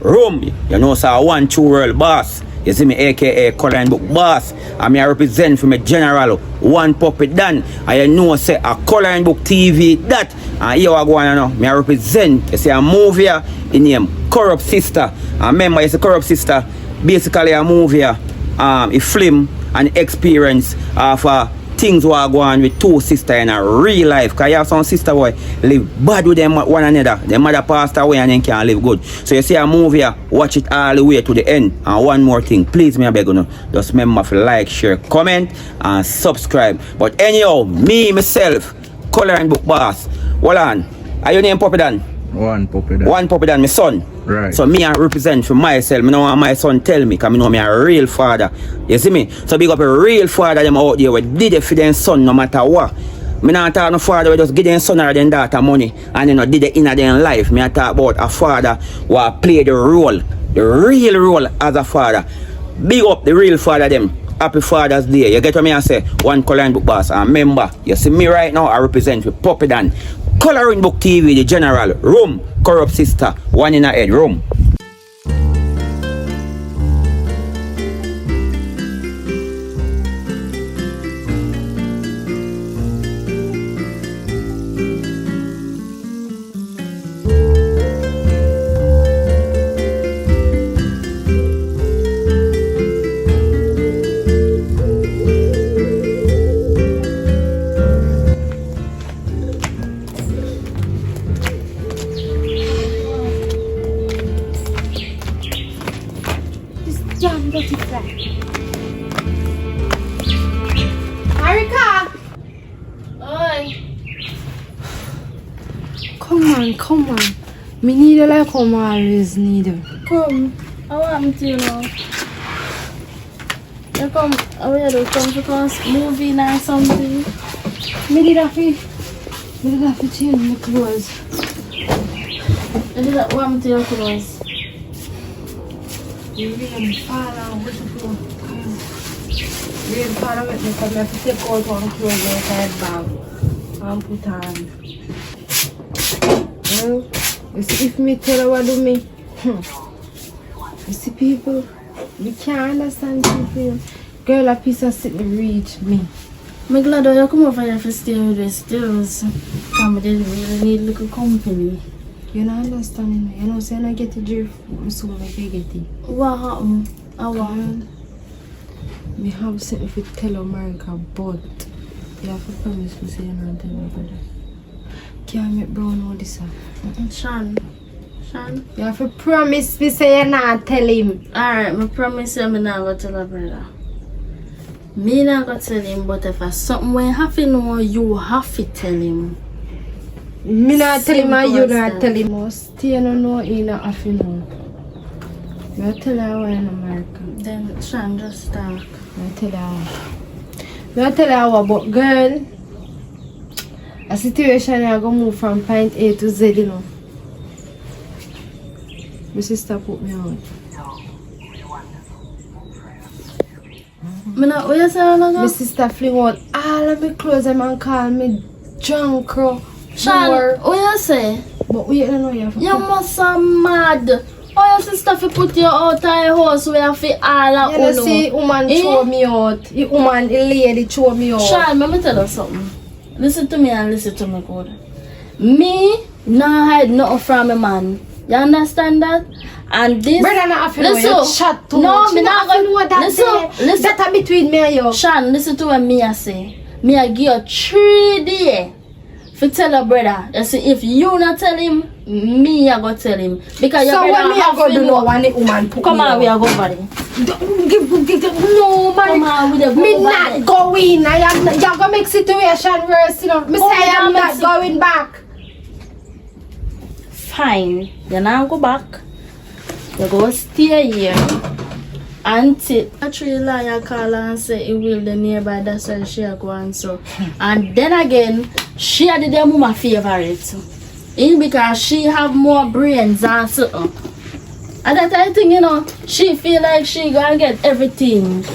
Room. You know, sir, one true world boss. You see me, aka Coloring Book Boss. And me I represent for my general, one puppet done. And you know, say a Coloring Book TV that. And here I go on now. Me I represent, you see, a movie here, in name Corrupt Sister. And remember, you see, Corrupt Sister, basically a movie here, a film and experience of things what go on with two sisters in a real life. Because you have some sister boy live bad with them one another. Their mother passed away and then can't live good. So you see a movie, watch it all the way to the end. And one more thing, please me I beg you, just remember to like, share, comment and subscribe. But anyhow, me myself, Coloring Book Boss. Hold on. Are your name Puppy Dan? One Puppy Dan. One Puppy Dan, my son. Right. So me I represent for myself. I know what my son tell me, because I know me a real father. You see me? So big up a real father them out there. We did it for their son no matter what. Me not talk no father we just give their son or their daughter money and did it in their life. Me I talk about a father who play the role, the real role as a father. Big up the real father them. Happy Father's Day. You get what me I say? One Coloring Book Boss. And remember, you see me right now, I represent with Puppy Dan. Coloring Book TV, the general. Room, Corrupt Sister. One in a head. Room. Harika! Oi! Come on. Me need you like come always need you. Come, I want to, you know. You come, I will come to us movie night something. Me did have to change my clothes. I did not want to your clothes. You really fall out with the floor. Really fall out with me because I have to take out all the clothes outside bag and put on. Well, you see if me tell her what do me. You see people, we can't understand people. Girl, a piece of sitting reach me. I'm glad that you come over here for stay with us still. I didn't really need little company. You don't understand me. You know, say I get the drift, I'm so like I get it. What happened? I want. Me have something to tell America, but you have to promise me say you not tell my brother. Can't make Brown know this. Sean. You have to promise me say you not tell him. Alright, I promise you I'm not going to tell my brother. Me not going to tell him, but if I something when have to know, you have to tell him. Me not tell him and you not tell him. Must stay no know he not have to know. I tell her why in America. Then Sean just talk. I tell her how, but girl, a situation I go move from point A to Z, you know. My sister put me out. What you say? My sister fling out all of my clothes and call me drunk. Sean, what you say? But we don't know you have to You must be mad. Why your sister fi put you out of your house where you fi all a you know, see, woman throw me out. The woman, the lady throw me out. Sean, let me tell you something. Listen to me and listen to me good. Me not hide nothing from a man. You understand that? And this... Brother, not have to know. You chat too much. Me not have to know that. Listen. That between me and you. Sean, listen to what me I say. Me I give you 3 days for tell your brother. You see, if you not tell him, me I go tell him. Because so your brother when me I go do no one woman put come me on, we are out. go buddy. No man. Come on, we are Me go not going. You're gonna make situation worse, you know. Me say I'm not going back. Fine. You now go back. You go stay here until a 3 liar call and say it will the nearby, that's why she go and so. And then again, she had the mama favorite. Because she have more brains than something. And that I think, you know, she feel like she gonna get everything.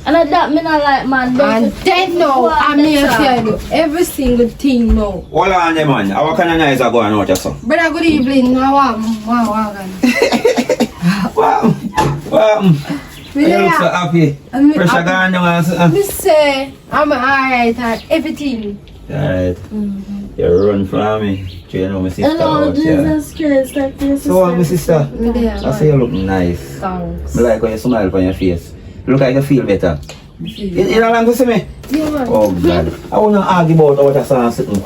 And I that me not like man. And then now, I mean, I do every single thing now. Hold on there, man. How kind of nice are going out just so? Brother, good evening. Wow. Wow. You look so happy. Pressure gone now. Me say, I'm alright and everything. Alright. You run from me. You know my sister. Hello, Jesus Christ. Like your sister. So, my sister. I say you look nice. Thanks. I like when you smile on your face. Look like you feel better. You don't want to see me? Yeah, man. Oh, God. I want to argue about what I saw sitting.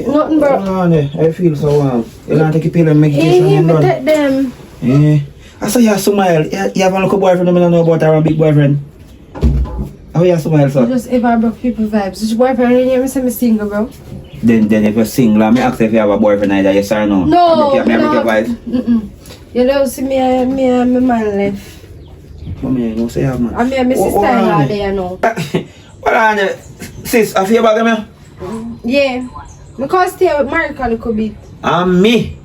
Nothing, bro. I feel so warm. You don't take a pill and medication and done. Take them. Yeah. I saw you smile. You have a little boyfriend, I don't know about her big boyfriend. How you smile, sir? You just ever broke people vibes. Which boyfriend you hear me say me single, bro? Then if you're single, I ask if you have a boyfriend either, yes or no. No, I break your vibes. You don't see me and my man left. Come here, you say you have man. I mean, my sister-in-law there, you know. What on there? Sis, I feel back at me? Yeah. Because stay with Marika a little bit. And me?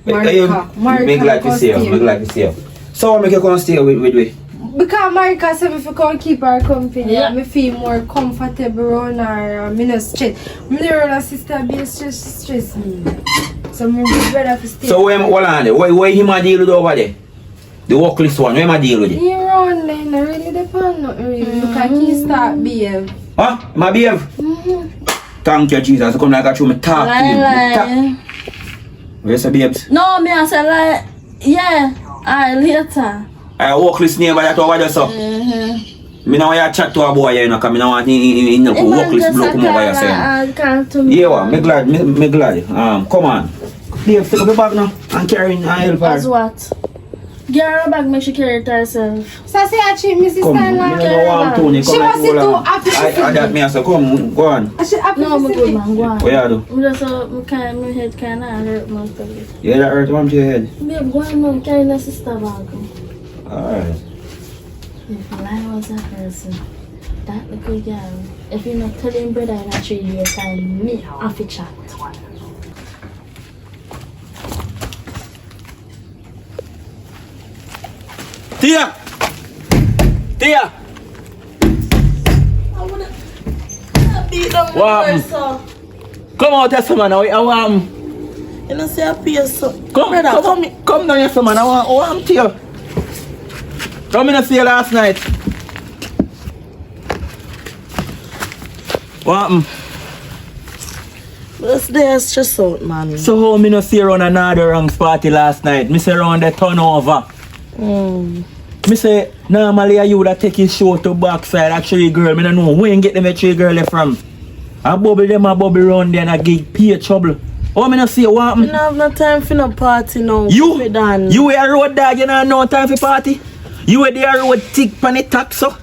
Marika Make like to see you, make like to see you. So what make you come stay with me? Because Marika said if you can keep her company, Yeah. I feel more comfortable around her, me no stress. Me around her sister be stress me. So me would rather to stay. So where on there? Where him a deal with over there? The work list one, where him a deal with it? He around there, no really depend nothing really. Because he start behave. Huh? My behave? Thank you, Jesus. You come like I show me talk to you. Lie. Where's the babes? No, me I say like, yeah. Alright, later. I walk this neighbor that over there, so. Me now want to chat to a boy, you know, because I don't want him walk this block come over here, saying. Yeah, well, me glad. Come on. Babes, take up your bag now and carry and help her. As what? Get her bag, make she carry it herself. So say I treat my Come, sister-in-law. me don't want Tony. She was too happy to see I that me, I say, come, go on. She happy No, to my see good me. man, go on. What you do? My head kind of hurt my belly. Yeah, that hurt one to your head. Babe, go on now, carry my sister bag. Alright. If I was a person, that little girl, if you're not telling brother in a 3 years time, me have to chat. Tia! Tia! I wanna beat them Wow. Come out here, man. I want. You know, say I pay so. Come down here, man. I want Tia. Come in and see you last night. What happened? This day is stressed out, man. So how me no see around another ranks party last night? Me see around the turnover. Me say normally you would have take his show to backside. Actually, girl, me don't know where you get them 3 girl from. I bubble them, I bubble round there and I get pay trouble. Oh, me no see what I happened? don't have no time for no party now. You Done. a road dog, you know no time for party. You were there road tick pan it tax so.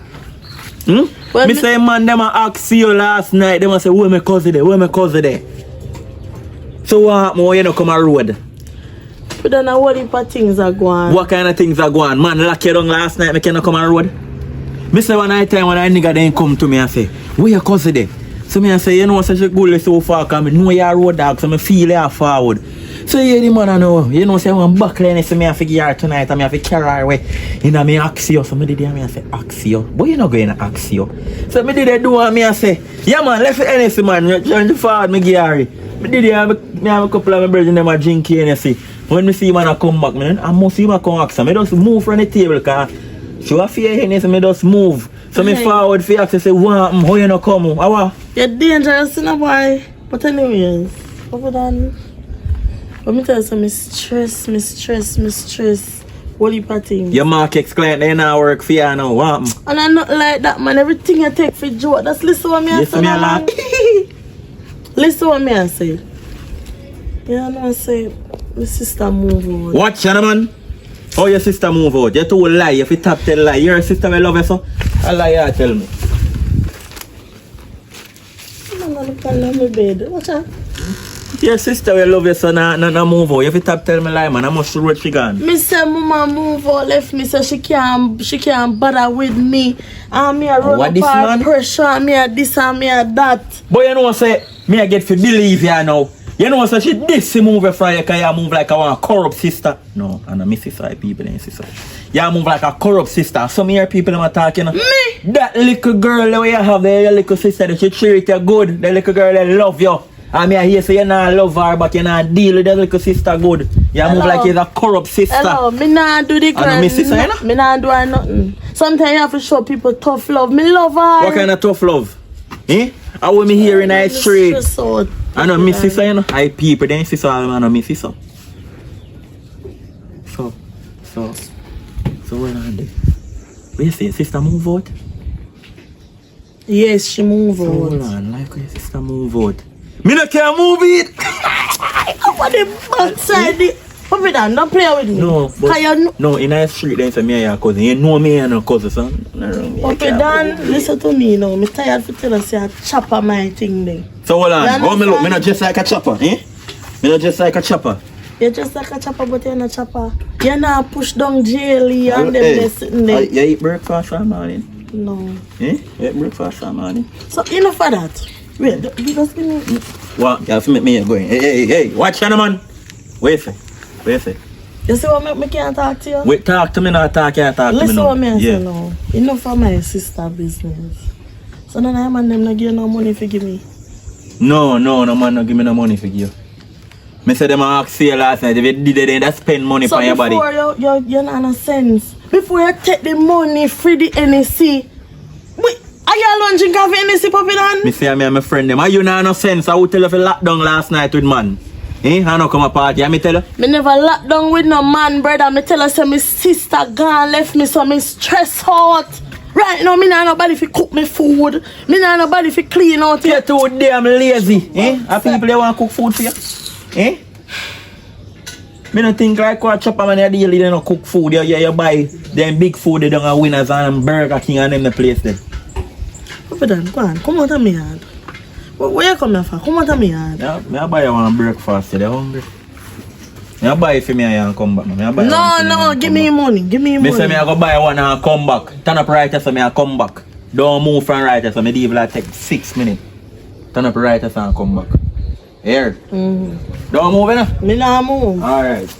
Well, Me say man them a ask you last night. Them a say where my cousin there? Where my cousin there? So what happened? Why you no come a road? But then what if things are going? What kind of things are going? Man lock you down last night. Me cannot come a road. Me say one night time when a nigga then come to me and say where your cousin there? So me I say you know such a good so far cause me know you a road dog so me feel you forward. So yeah, the man I know, you know, say I'm back line, so me have to get her tonight and me have to carry her away. You know, me ask you, so me did it, me I say, ask you. But you not going to ask you. So me did it do and me I say, yeah man, left it NSC man, you trying to forward me get her. Me did it, me have a couple of my brothers them a drink NSC. When me see man I come back, man, I must see him come ask her. Me just move from the table, cause she was fear NSC, me just move. So me forward for you to say, what how you not come? How? You're dangerous in a boy. But anyways, over done. Let me tell you something, stress. What you partying? Your market client, they now work for you now, what? And I'm not like that, man. Everything you take for joke. That's listen what me I say. Me a laugh. Listen what me I say. You know what I say? My sister move out. Watch you, man. How your sister move out? You too lie, if you top tell lie. Your sister will love you, so? A lie, you tell me. I'm gonna fall on my bed. Watch out. Your sister will love you, so no move out. If you top tell me lie, man, I must road she gone. Me say mama move out left me so she can't bother with me. And me a run What up this her man? pressure and me a this and me a that. But you know what say, me I get to believe you now. You know, so she this move from you because you move like a corrupt sister. No, and I miss side people in sister. You move like a corrupt sister. Some here people are talking. Me? That little girl that you have there, your little sister, that she treat you good. The little girl that love you. I mean, I hear say you not love her, but you not deal with that little sister good. You move like you're a corrupt sister. Hello, me not do the girl. And miss sister, you know? Me not do her nothing. Sometimes you have to show people tough love. Me love her. What kind of tough love? Eh? I want me here in the street. I know miss sister, you know. I people then sister, I know miss sister. So what I do? Where you say sister move out? Yes, she move So out. hold on, like your sister move out. Me no can move it. Come on the backside. Put me down, don't play with me. No, but you no, in the street then say me and your cousin. You know me and your cousin, son. Put me down, listen to me now. Me tired for tell us say I chopper my thing there. So hold on, You oh me look, me understand? not just like a chopper, eh? Me not just like a chopper. You're just like a chopper, but you're not chopper. You're not push down jelly and them there sitting there. You eat breakfast for morning? No. Eh? You eat breakfast for morning? So enough for that. Wait, you just give me. What? You have to make me going. Hey, watch out, man. Wait a sec. You see what me can't talk to you? Wait, talk to me now, can't talk to me Listen now. what me say now. Enough for my sister business. So none of them and them not give no money for give me. No man no give me no money for you. Me say them ask you last night, if you did it then that spend money So for your body. before you not no sense. Before you take the money free the NSC. Wait, are you alone drink of NSC puppy dan? Me say me and my friend them, are you not no sense? I would tell you if you locked down last night with man. Eh? I no come a party, me tell you. Me never locked down with no man, brother. Me tell her say my sister gone left me, so me stress out. Right now, me not nobody fi cook me food. Me not nobody fi clean out You're here. too damn lazy. Eh? Are people they want to cook food for you? Eh? Me don't think like what chopper man you deal, they don't cook food. You buy them big food, they don't have winners and Burger King and them the place then. Puppy dan, go on, come out of me yard. Where you come here for? Come out of me yard. Yeah, me I buy you one breakfast, you're hungry. Me I buy it for me and come back. Me I buy one for me No, and give come me back. money. Give me Me say money. me I go buy one and come back. Turn up right so me I come back. Don't move from right so me leave like take 6 minutes. Turn up right so and come back. Here. Don't move enough. Me nah move. Alright.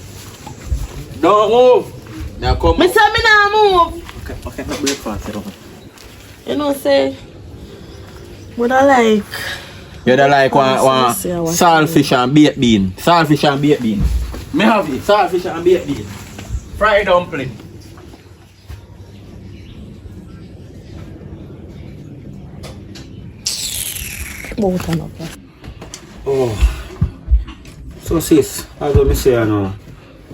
Don't move. Now come Me back. say me nah move. Okay, my breakfast. You know say, what I like. You don't like one Say I want saltfish and baked bean. Saltfish and baked bean. Me have it. Saltfish and baked bean. Fried dumpling. Oh. So sis, as I say now,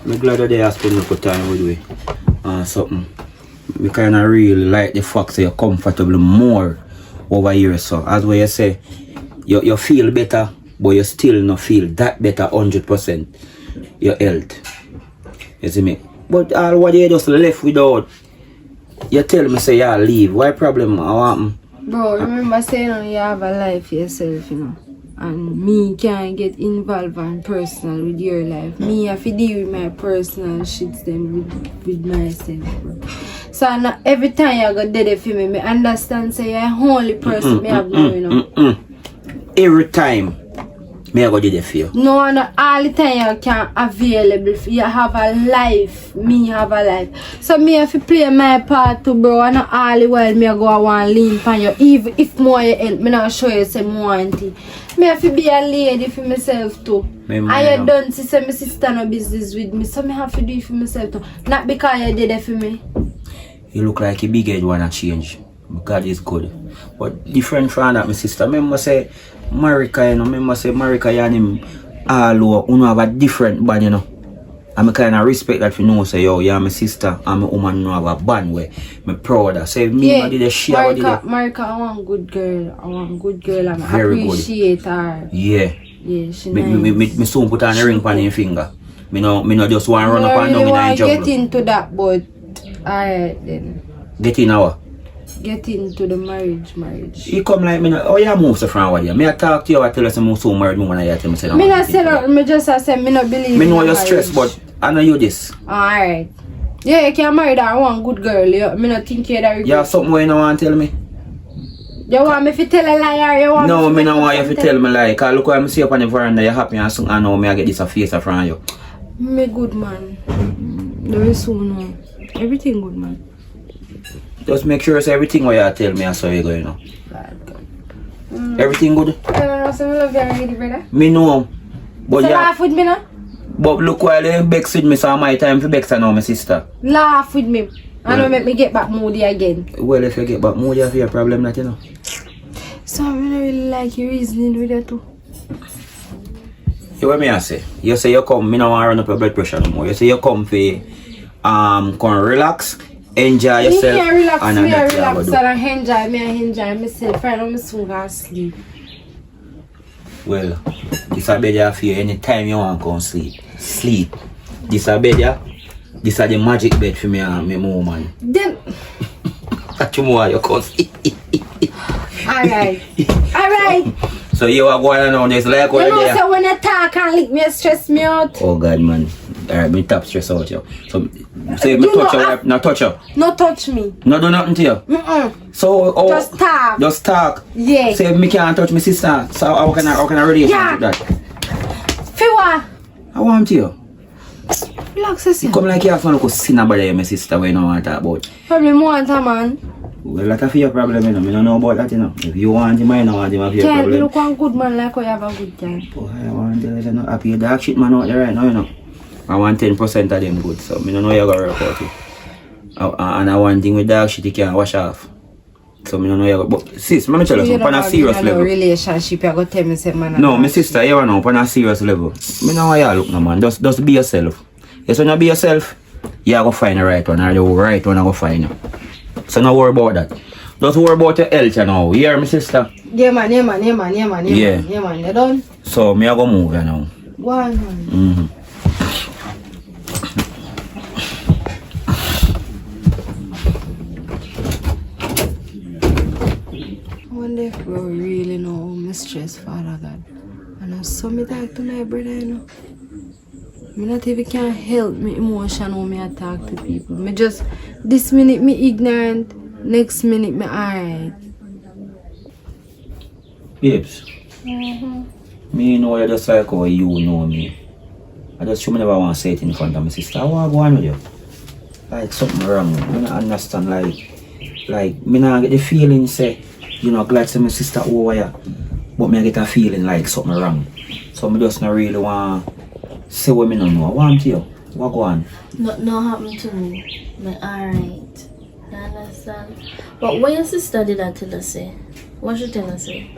I'm glad that they are spending good time with me. Something. We kind of really like the fact that you're comfortable more over here. So as what you say, you feel better, but you still not feel that better 100%. Your health. You see me? But all what you just left without, you tell me say you leave. Why problem? How happen? Bro, remember saying you have a life yourself, you know. And me can't get involved and personal with your life. Me have to deal with my personal shits then with myself, bro. So now, every time you go dead for me, I understand say you're the only person me have now, you know. Every time, me I go do the for you. No, all the time you can available. You have a life. Me have a life. So me have to play my part too, bro. And all the while me I go and lean on you. Even if more you help, me not show you say more auntie. Me have to be a lady for myself too. And you don't see say my sister no business with me. So me have to do it for myself too. Not because you did it for me. You look like a big head wanna change. God is good. But different from that, my sister. Remember say Marika, you know, remember say Marika and him all over, you know, have a different band, you know. And I kind of respect that you know, say, yo, you're my sister, and my woman know have a band where I'm proud of. Say, me, Yeah, I did a share, Marika, I want good girl. I want good girl and I Very good. appreciate her. Yeah. Yeah, she Me soon put on a ring on your finger. Me no just want to run up and down in a get jungle. into that, but alright then. Get in our. Get into the marriage. You come like me, oh, you move from what you. Me I talk to you, I tell you I'm so married, when I tell me say, Me not say that, me just say me not believe me in know you're marriage. stressed, but I know you this. Alright. Yeah, you can marry that one good girl. Me not think you that You have something where you don't want to tell me? You want me to tell a lie or you want No, me me no want you to tell me lie. Cause look what I see up on the veranda, you happy and soon I know me I get this a face from you. Me good man. Very soon now. Everything good man. Just make sure it's everything what you tell me I saw you going now. Everything good? I don't know, so I love you already, brother. Me know. But So yeah, laugh with me now? but look while you vex with me, so my time for vex now, my sister. Laugh with me. And don't make me get back moody again. Well, if you get back mood, you have your problem that you know. So I don't really like your reasoning with you too. You what me I say? You say you come, me no want to run up your blood pressure no more. You say you come for come relax, enjoy yourself, Me relax, and me that's what relax, you and I enjoy myself. I know me soon gonna sleep. Well, this a bed you for you anytime you want to go sleep. Sleep. This a bed ya. This a the magic bed for me and my woman. Then, That you more you can sleep. alright. Alright. So you are going on this like You what know, there. so when you talk and lick me, stress me out. Oh God, man. Alright, me top stress out you. So say me You touch know, your wife, not touch her. No touch me. No do nothing to you. So oh, Just talk. Just talk. Yeah. Say me can't touch my sister. So how can I relate Yeah. with that? Fiwa. I want you. Relax yourself. Come like you have to look sin about you, my sister, when you don't want to talk about. Probably more want a man. Well, that's your problem, you know. I don't know about that, you know. If you want him, I don't want him, have your Can't problem. look one good man like how you have a good time. Oh, I want to tell you, happy dog shit man out there right now, you know. I want 10% of them good, so I don't know you're going to work out it. And I want thing with dog shit you can't wash off. So I don't know you're going to... But sis, let me tell you something, on a serious level. Relationship, you're going to tell me say man. No, my sister, you know, on a serious level. I know how you look, no man. Just be yourself. Yes, when you be yourself, you're going to find the right one, or the right one will find you. So don't worry about that. Just worry about your health, you know. You hear me, sister? Yeah, man. You done? So, me I go move, you know. Go on, man. I wonder if we really know how my stress, Father God. And I saw me talk to my brother, you know. Me not even can help me emotion when me I talk to people. Me just, this minute me ignorant, next minute me alright. Babes. Me know you just like how you know me. I just should never want to say it in front of my sister. I want to go on with you. Like something wrong. I don't understand like me not get the feeling say, you know, glad to my sister over here. But me I get a feeling like something wrong. So me just not really want to say what me don't know. I want you. What go on? No happen to me. Me alright. You understand? But what your sister did that tell us say? What she tell us say?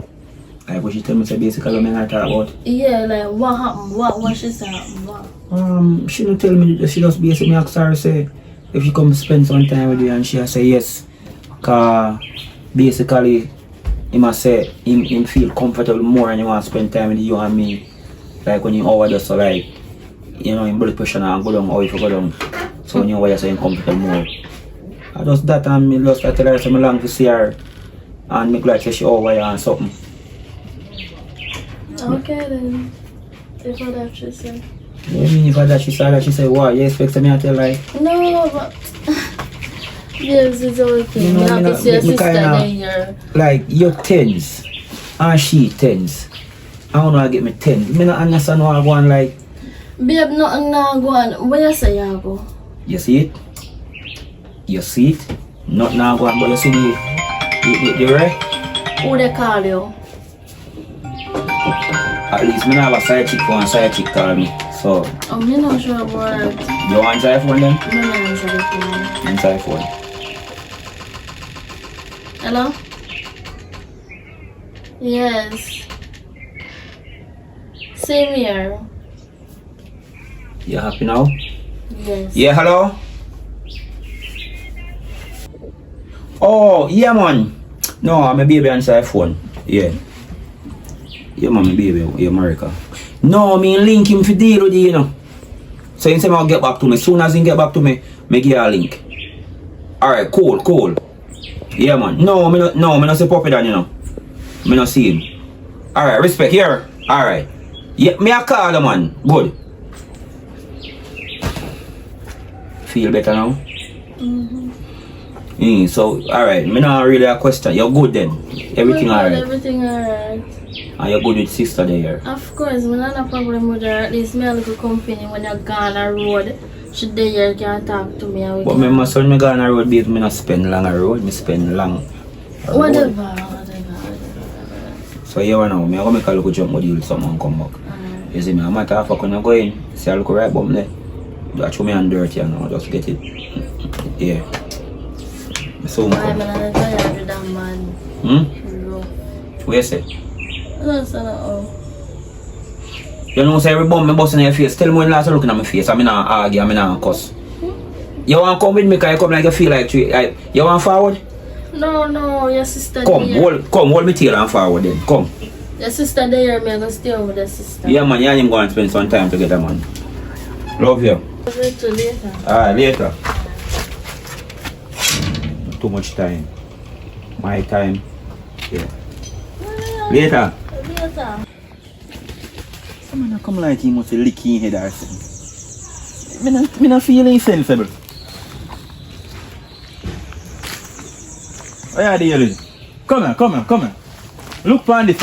Like what she tell me say basically me not talk about. Yeah, like what happened? What she said happened? What? She don't tell me, she just basically ask her say if she come spend some time with you and she say yes. Cause basically he must say him feel comfortable more and he want to spend time with you and me. Like when you over there, so like, you know, in blood pressure and go down, or if you go down. So when you over there, so you comfortable more. I just that and me just I tell her so I long to see her and me glad she over here and something. Okay then. If that she said. What do you mean if that she said that she said what? You expect me to tell like? No, but yes, it's okay. You know, You have to see your sister kinda, then you're like you're tense and she tense. I don't know how to get me tense. I don't understand what I want like. babe, nothing now go on. Where you say you go? You see it? You see it? Not now go on, but you see the right? Who they call you? At least me have a side chick for one side chick call me. So Oh, me not sure about it. you want answer the phone then? Me not answer the phone. Answer the phone. Hello? Yes. Same here. You happy now? Yes. Yeah, hello? Oh, yeah man. No, I'm a baby answer the phone. Yeah. Yeah man, my baby, yeah, America. No, me link him for deal with you, you know. So he say I'll get back to me. Soon as he get back to me, me give you a link. Alright, cool. Yeah man. No, me not say Puppy Dan, you know. Me not see him. Alright, respect here. Alright. Yeah, me a call the man. Good. Feel better now? So, alright, me not really a question. You're good then? Everything Good, alright? Everything alright. And you're good with sister there? Of course, me not a problem with her. At least me a little company when you're gone on the road. She there can talk to me. But my son me go on the road because me not spend long a road, me spend long. Whatever. So you know, me I go make a look jump deal with someone come back. You see me, a matter of fact when I go in, see I look right bum there. Just throw me on dirty and just get it. Yeah. So I'm not tired with that man. Bro. What you say? That's not You know say every bum me bust in your face. Tell me when last you looking at my face. I'm not argue, I'm not cuss. You want to come with me because you come like you feel like you want forward? No, your sister Come, there. hold me tail and forward then. Come. Your sister there, me gonna stay with the sister. Yeah man, you and him go and spend some time together man. Love you. Wait till later. Later. Too much time. My time. Yeah. Later. Later. Someone come like he must be licking head or something. Me not feel insensible. Oh yeah, dear. Come here. Look for this.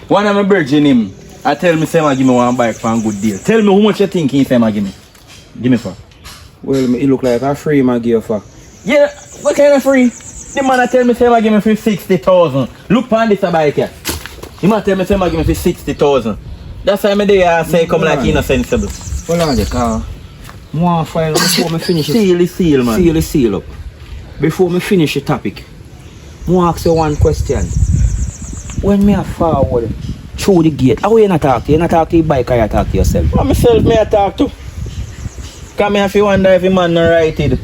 One of my virgin him, I tell me say give me one bike for a good deal. Tell me how much you think he say give me. Give me for. Well, it look like a free man give for. Yeah, what kind of free? The man tell me say give me for 60,000. Look for this bike here. He might tell me say give me for 60,000. That's why me there say come like insensible. Hold on the car. One file before me finish it. Seal, man. Seal up. Before me finish the topic, I ask you one question. When me a forward through the gate, how you not talk to? You not talk to your bike or you talk to yourself? Well, myself me I talk to. Cause me have to wonder if the man not righted.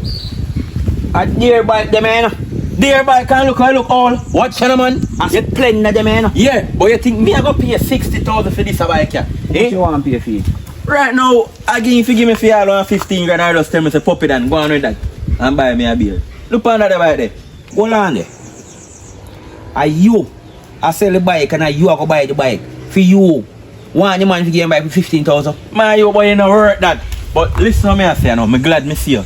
A dear bike them eh? Dear bike can look all. Watch you man. I said plenty of them eh? Yeah, but you think me I go pay 60,000 for this bike here? What you want to pay for it? Right now, again if you give me for all 15 grand, I just tell me say pop it and go on with that and buy me a beer. Look on that bike there. Hold on there. Are you I sell the bike and you go buy the bike for you? One the man to give me bike for 15,000. Man, you boy you know worth that. But listen to me I say now, me glad me see you.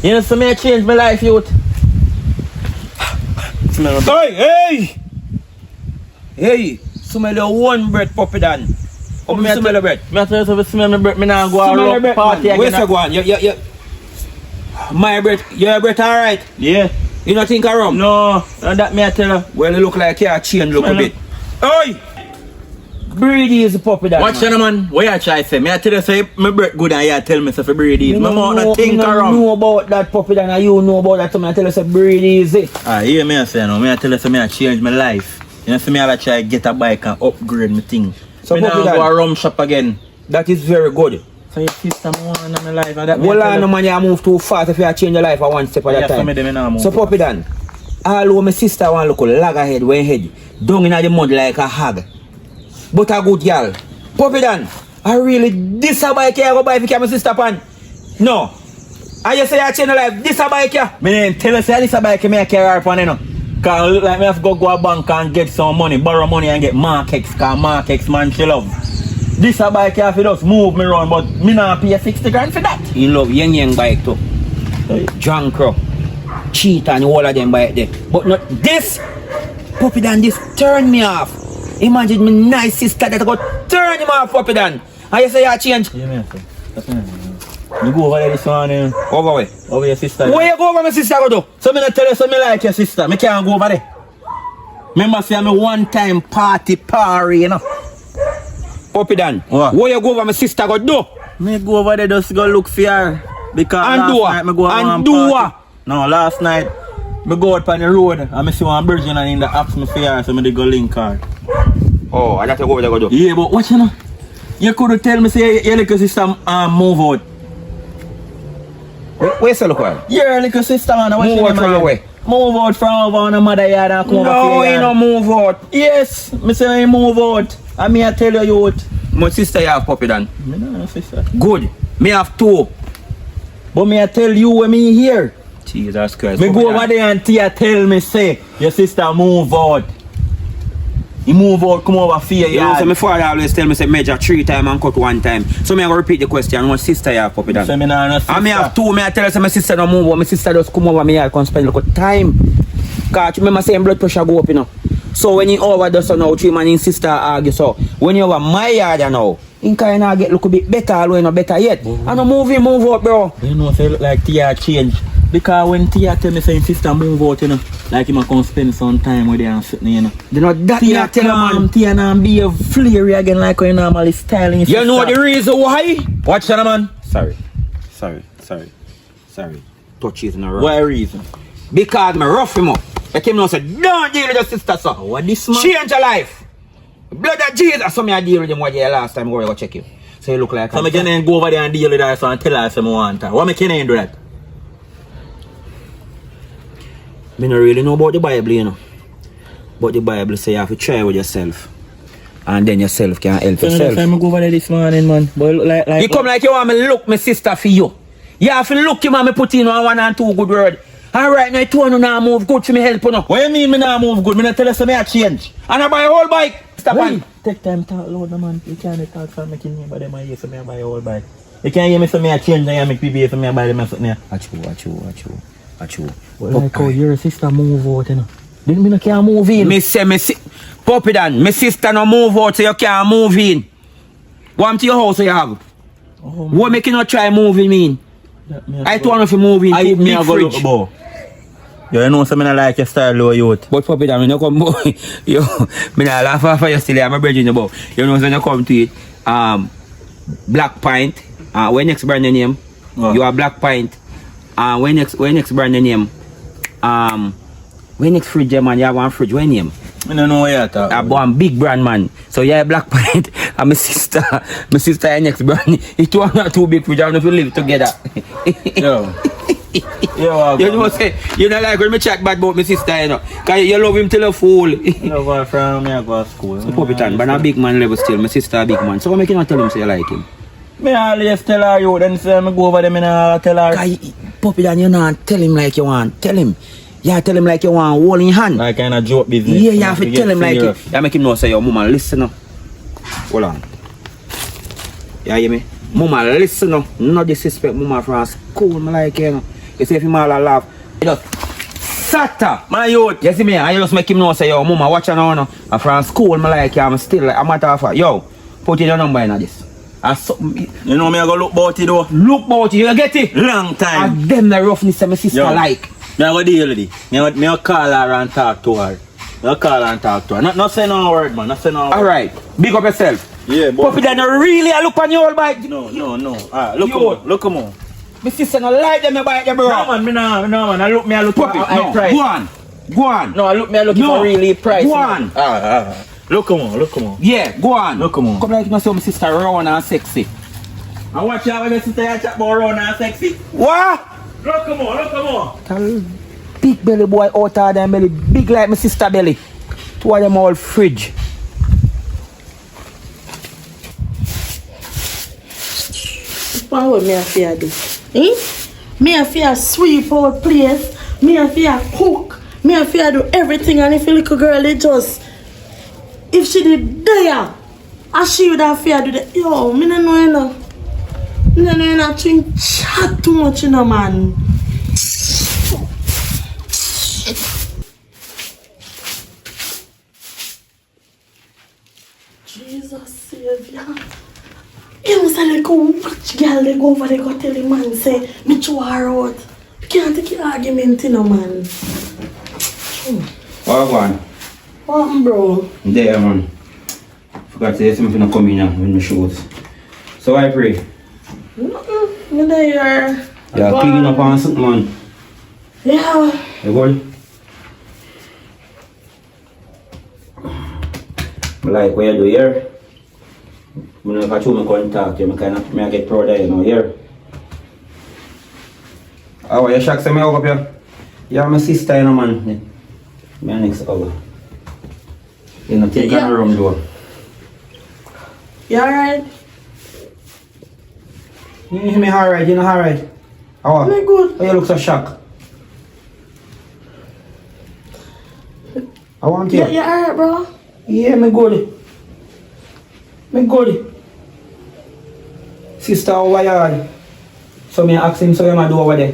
You know so me I change my life youth. Hey! Smell your one breath puppy dan. How me smell the breath? Me I tell you if smell my breath, me nah go Smell your around breath, party man. Where's again. you going? You my breath, your breath alright? Yeah. You not think of rum? No, that me I tell you. Well, it look like you change look a bit. Oi! Breedy is a puppy dan. Watch you man, what you try say? Me I tell you say my breath good and you tell me say for breed is. Me not think around. know about that puppy dan and you know about that, so I tell you say breedy is it. Hear me I say no, me I tell you say me I change my life. You know see me I try get a bike and upgrade my thing. So me now puppy dan, go a rum shop again. that is very good. So your sister want in my life and that me Well, I tell no you. man, you move too fast if you change your life at one step at a Yeah, so time. me dem now move So too puppy dan, all over my sister want look lag ahead when head down in the mud like a hog. But a good girl. Puppy dan, I really this a bike here I go buy if you carry my sister pan. No. I just say I change your life, this a bike here. Me then tell you say this a bike me I carry her upon you know. Cause look like me have to go a bank and get some money, borrow money and get Mark X, cause Mark X man she love. This a bike here for just move me around, but me not pay 60 grand for that. He love yang bike too. John Crow, cheat and all of them bike there. But not this. Puppy dan, this turn me off. Imagine my nice sister that go turn him off, puppy dan. And you say you change. Yeah, man. That's me. You go over there this morning. Over where? Over your sister. Where you go over my sister go do? So me not tell you so me like your sister. Me can't go over there. Remember say me one time party, you know. Puppy dan. What? Where you go over my sister go do? Me go over there just go look for her. Because And last do what? night me go And one do party. what? No, last night me go out on the road and me see one virgin and in the ask me for her, so me dey go link her. Oh, I got to go over there go do. Yeah, but what you know? You could tell me say your little sister move out. Where's the look at? Your little sister man, what Move you out from where? Move out from over on the mother yard and come over No, here. he no move out. Yes, me say he move out. And me I tell you youth. My sister you have puppy dan. Me no have sister. Good. Me have two. But me I tell you when me here. Jesus Christ. Me puppy go dan. over there and Tia tell me say your sister move out. He move out, come over for You know, so my father always tell me, say, measure 3 times and cut 1 time. So me I go repeat the question. What sister you have, puppy done? So me nah no sister. And me have 2. Me I tell her, say, my sister don't move out. My sister just come over me here, come spend a little time. Because you remember saying blood pressure go up, you know. So when you overdose so now, 3 man and sister argue, so when you over my yard now, in kind of get look a bit better, although you know better yet. And no move out, bro. You know, say look like Tia change. Because when Tia tell me saying sister move out, you know, like him a come spend some time with her and sitting, you know. You know that Tia tell her, man. Tia now be a flary again like when you normally styling. You know the reason why? Watch that, man. Sorry. Touch is in a rough. What reason? Because me rough him up. Like him now say, don't deal with your sister, son. What this man? Change your life. Blood of Jesus. So me I deal with him what you last time I go check you. So you look like so I can go over there and deal with her so and tell her some want her. What me can do that? Me don't really know about the Bible, you know. But the Bible say you have to try with yourself. And then yourself can help So yourself. I go over there this morning, man. But like You come like you want me look my sister for you. You have to look him and me put in 1 and 2 good word. Alright, now you two now move good for me help you now. what you mean me not move good? Me not tell you so me a change. And I buy a whole bike. Stop Wait, on. take time talk loud, man. You can't talk for making me, but them I hear so me I buy a whole bike. You can't hear me so me a change and you make people hear so me I buy them something here. Achoo. Well, like how your sister move out, you know. Didn't me no can't move in. Me say Puppy Dan, my sister no move out so you can't move in. What to your house so you have? Oh, What make you not try moving mean? I told you if you move in, I put me me a in go fridge. look about. You know something I like your style low youth. But Puppy Dan, when you come yo, me not laugh off you still I'm a bridge in the bow. You know when you come to it, Black Pint, when next brand name? What? You are Black Pint. When next brand name? When next fridge man, you have one fridge, when name? I don't know what you're talking I about. bought a big brand man. So yeah, Black Pint and my sister and next brand. It was not too big fridge, I don't know if we live together. Yo. You know say, you know like when me chat bad about my sister, you know. Cause you love him till a fool. You go from me I go to school. So Puppy Dan, but a big man level still, my sister a big man. So why make you not tell him say you like him? Me always tell her you, then say me go over there, me nah tell her. Cause Puppy Dan, you not tell him like you want. Tell him. Yeah, tell him like you want hold in hand. Like kind of joke business. Yeah, you have to tell him like you. Yeah, make him know say your mama listen now. Hold on. You hear me? Mama listen now. No disrespect mama from school, me like you know. You see if him all a laugh. You just Sata, my youth. You see me? I just make him know say yo mama watch her now. I'm from school, me like you. I'm still like a matter of fact. Yo, put in your number in this. You know me I go look about it though. Look about you get it? Long time. And them the roughness that my sister Yo. like. Me I go deal with it. Me I call her and talk to her. Not say no word, man. Not say no word. Alright, big up yourself. Yeah, but Puppy Dan, you really a look on your old bike. No. Look come on. My sister no like them, you bike, bro. No man. I look Puppy, for no, price. go on. No, I look No. for really price. Go on. Look come on. Yeah, go on. Look, come on. Come like you see my sister round and sexy. I watch out when my sister chat about round and sexy. What? Look come on. Tell big belly boy out of them belly, big like my sister belly. Two of them all fridge. What me a fear do? Me a fear sweep out place. Me a fear cook. Me a fear do everything. And if a little girl it just, if she did there, as she would have fear do that. Yo, me no know you know. Me no know you know drink chat too much, you know, man. Jesus Savior. You must have like a watch girl they go over there go tell the man say me throw her out. You can't take your argument, you know, man. Oh, go on. What, bro? There, man. Forgot to say something to come in now when me shows. So I pray. Nothing. Me there. Yeah, clean up on something, man. Yeah. You good? I like what you do here. When I catch you, I contact you. I get proud of you now here. Oh, you shocked me up here? You're my sister, you know, man. My next hour. You know, take Yeah. on the room door. You alright? You hear me alright? You know alright? How? Me good. Why you look so shocked? I want you. Yeah, you alright, bro? Yeah, me good. Me good. Sister, how are you? So me ask him, so you ma do over there.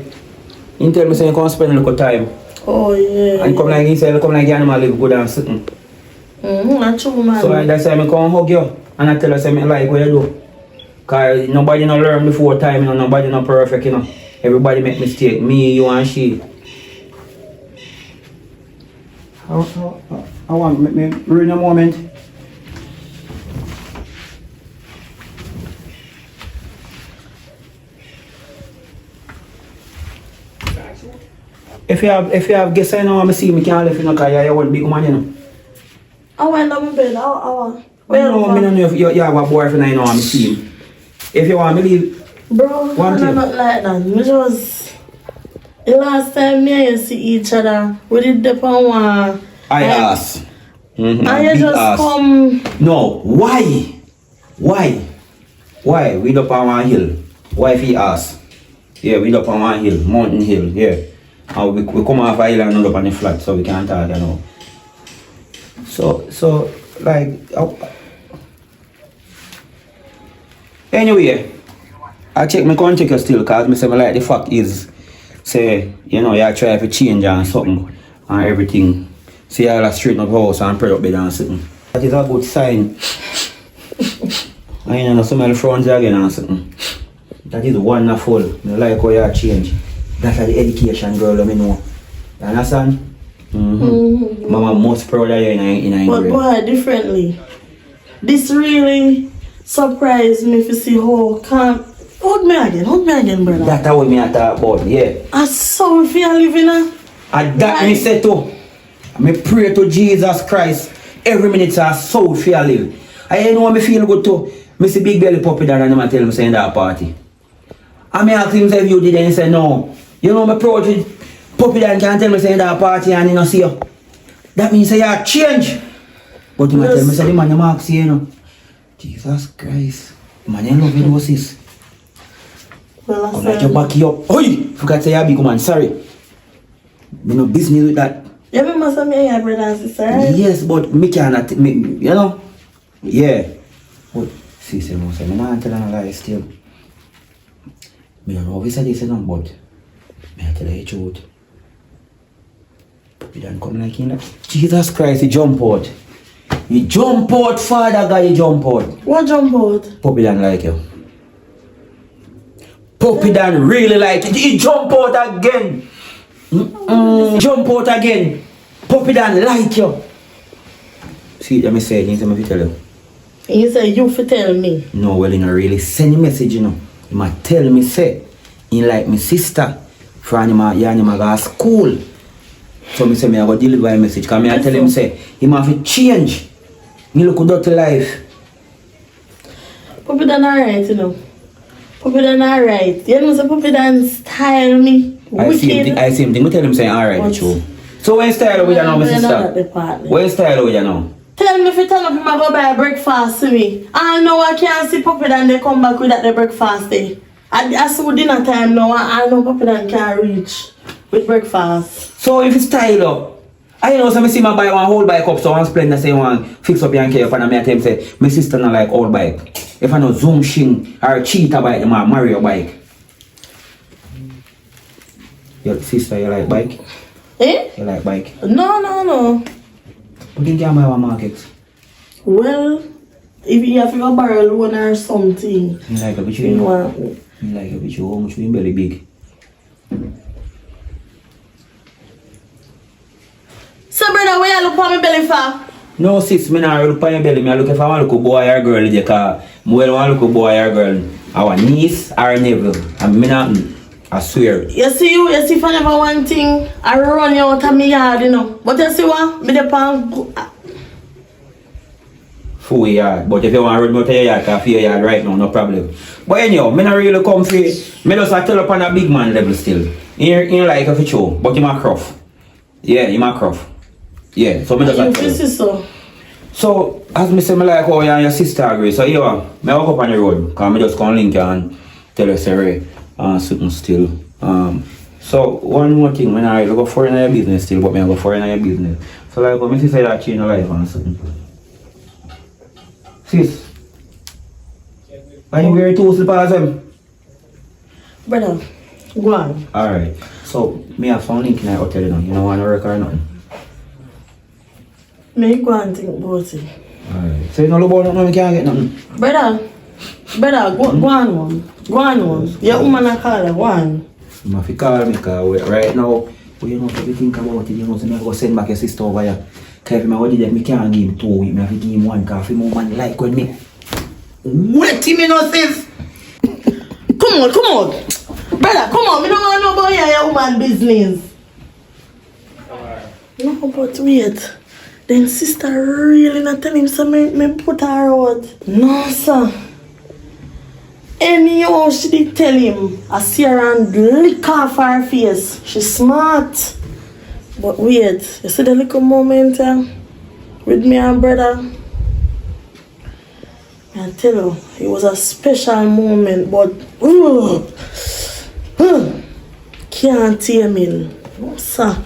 He tell me say you come spend a little time. Oh, yeah. And come like he say, come like you animal live good and sitting. That's true, man. So that's why I come hug you. And I tell you, say me like what you do. Cause nobody no learn before time, you know, nobody no perfect, you know. Everybody make mistake. Me, you and she. I want me ruin a moment. If you have guests, I know I'm see me can't leave you, cause you're one big man, you know. I went down my bed. I Well, I don't know if you have a boyfriend, I know I'm see him. If you want me leave, bro, One I'm not like that. Me just the last time me and you see each other, we did the one. I ask. And you Big just ass. come. No, why? Why? We up on one hill. Why if he ask? Yeah, we up on one hill, mountain hill, yeah. And we come off a hill and up on the flat, so we can't talk, you know. So like anyway, I check my contact still, cause me say me like the fact is say, you know, you try to change and something and everything. See all that straighten up house and put up bed and something. That is a good sign. And you know, some of the friends again and something. That is wonderful. I like how you change. That's the education girl, let me know. You understand? Mama most proud of you in But grade. boy, differently. This really surprised me to see how calm. Hold me again, brother. That's how me I talk about, yeah. I saw if you living a. And that me say too. Me pray to Jesus Christ every minute I so feel live. I know me feel good too. Me see Big Belly puppy down and him tell me say in that party. And me ask him say if you did and he say no. You know me proud with puppy down can tell me say in that party and he no see you. That means say you change. But he might tell me say the man you mark see you know. Jesus Christ. Man you love you sis. Well, I Come like you said. back you up. Oi! Forgot say you big man, sorry. Me no business with that. You remember some of your brother and sister, right? Yes, but me cannot, you know? Yeah. But, see, say, no, say, me not tell her a lie still. Me don't know if it's a this, but me I tell her the truth. Puppy don't come like in that. Jesus Christ, he jump out. He jump out, Father God, he jump out. What jump out? Puppy don't like you. Puppy don't really like it. He jump out again. Jump out again. Puppy don't like you. See, let me say it, let me tell you. And you say you for tell me. No, well, you know, really send a message, you know. You might tell me, say, he like my sister, from him, go to school. So me say, me I go deliver a message, because me I tell him, say, he might have to change. Me look good to life. Puppy done alright, you know. Puppy done alright. You know, so Puppy done style me. I see him think, me tell him, say, alright, What? true. So when style with you now, my sister? Department. When style with you now? Tell me if you turn up, I go buy breakfast to me. I know I can't see Puppy then they come back with that the breakfast day. I saw dinner time now, I know Puppy then can't reach with breakfast. So if it's style up, I know so me see my buy one whole bike up, so one splendor say one fix up your care up and me tell him say, my sister not like old bike. If I know zoom shing or cheetah bike, them a Mario bike. Your sister, you like bike? Eh? You like bike? No. But you can buy one market. Well, if you have to go borrow loan or something, You like a bitch, you you know? want. You like a bitch, how much you belly big? So brother, where you look for me belly for? No sis, me not look for your belly, me look if I want to look a boy or girl, because I want to look a boy or girl, our niece or nephew, and me not, I swear. You see if I never one thing, I run you out of my yard, you know. But you see what? Me the pan. Full yard, but if you want to run out of your yard, because your yard right now, no problem. But anyhow, me not really come for it. Me just tell up on a big man level still. You like a show, but you my cruff. Yeah, you my cruff. Yeah, so me just You tell you. see so. So, as me say, me like how you and your sister agree. So, you know, me walk up on the road, because me just come link you and tell you, say, something still. So, one more thing, when I go for in your business still, but me I go for in your business. So, like, when me say that change your life and something. Sis. Are you wearing two slippers them? Brother, go on. Alright. So, me have some link in the hotel, you know. You don't want to work or nothing. Me go and think about it. Alright. So, you know about nothing, we can't get nothing. Brother, go on one. Go on one. Your woman a call her, go on. You have to call me, because right now, we don't have to think about it, you know. So, I go send back your sister over here. Because if I want to I can't give him 2 weeks, I have to give him 1, because if my man like when me. Wait him, you know, sis. Come on. Brother, come on. We don't want to know about your woman business. No, but wait. Then sister really not tell him so me put her out. No, sir. Anyhow, she did tell him. I see her and lick off her face. She's smart. But wait, you see the little moment with me and brother? I tell you, it was a special moment, but can't tame him. No, sir.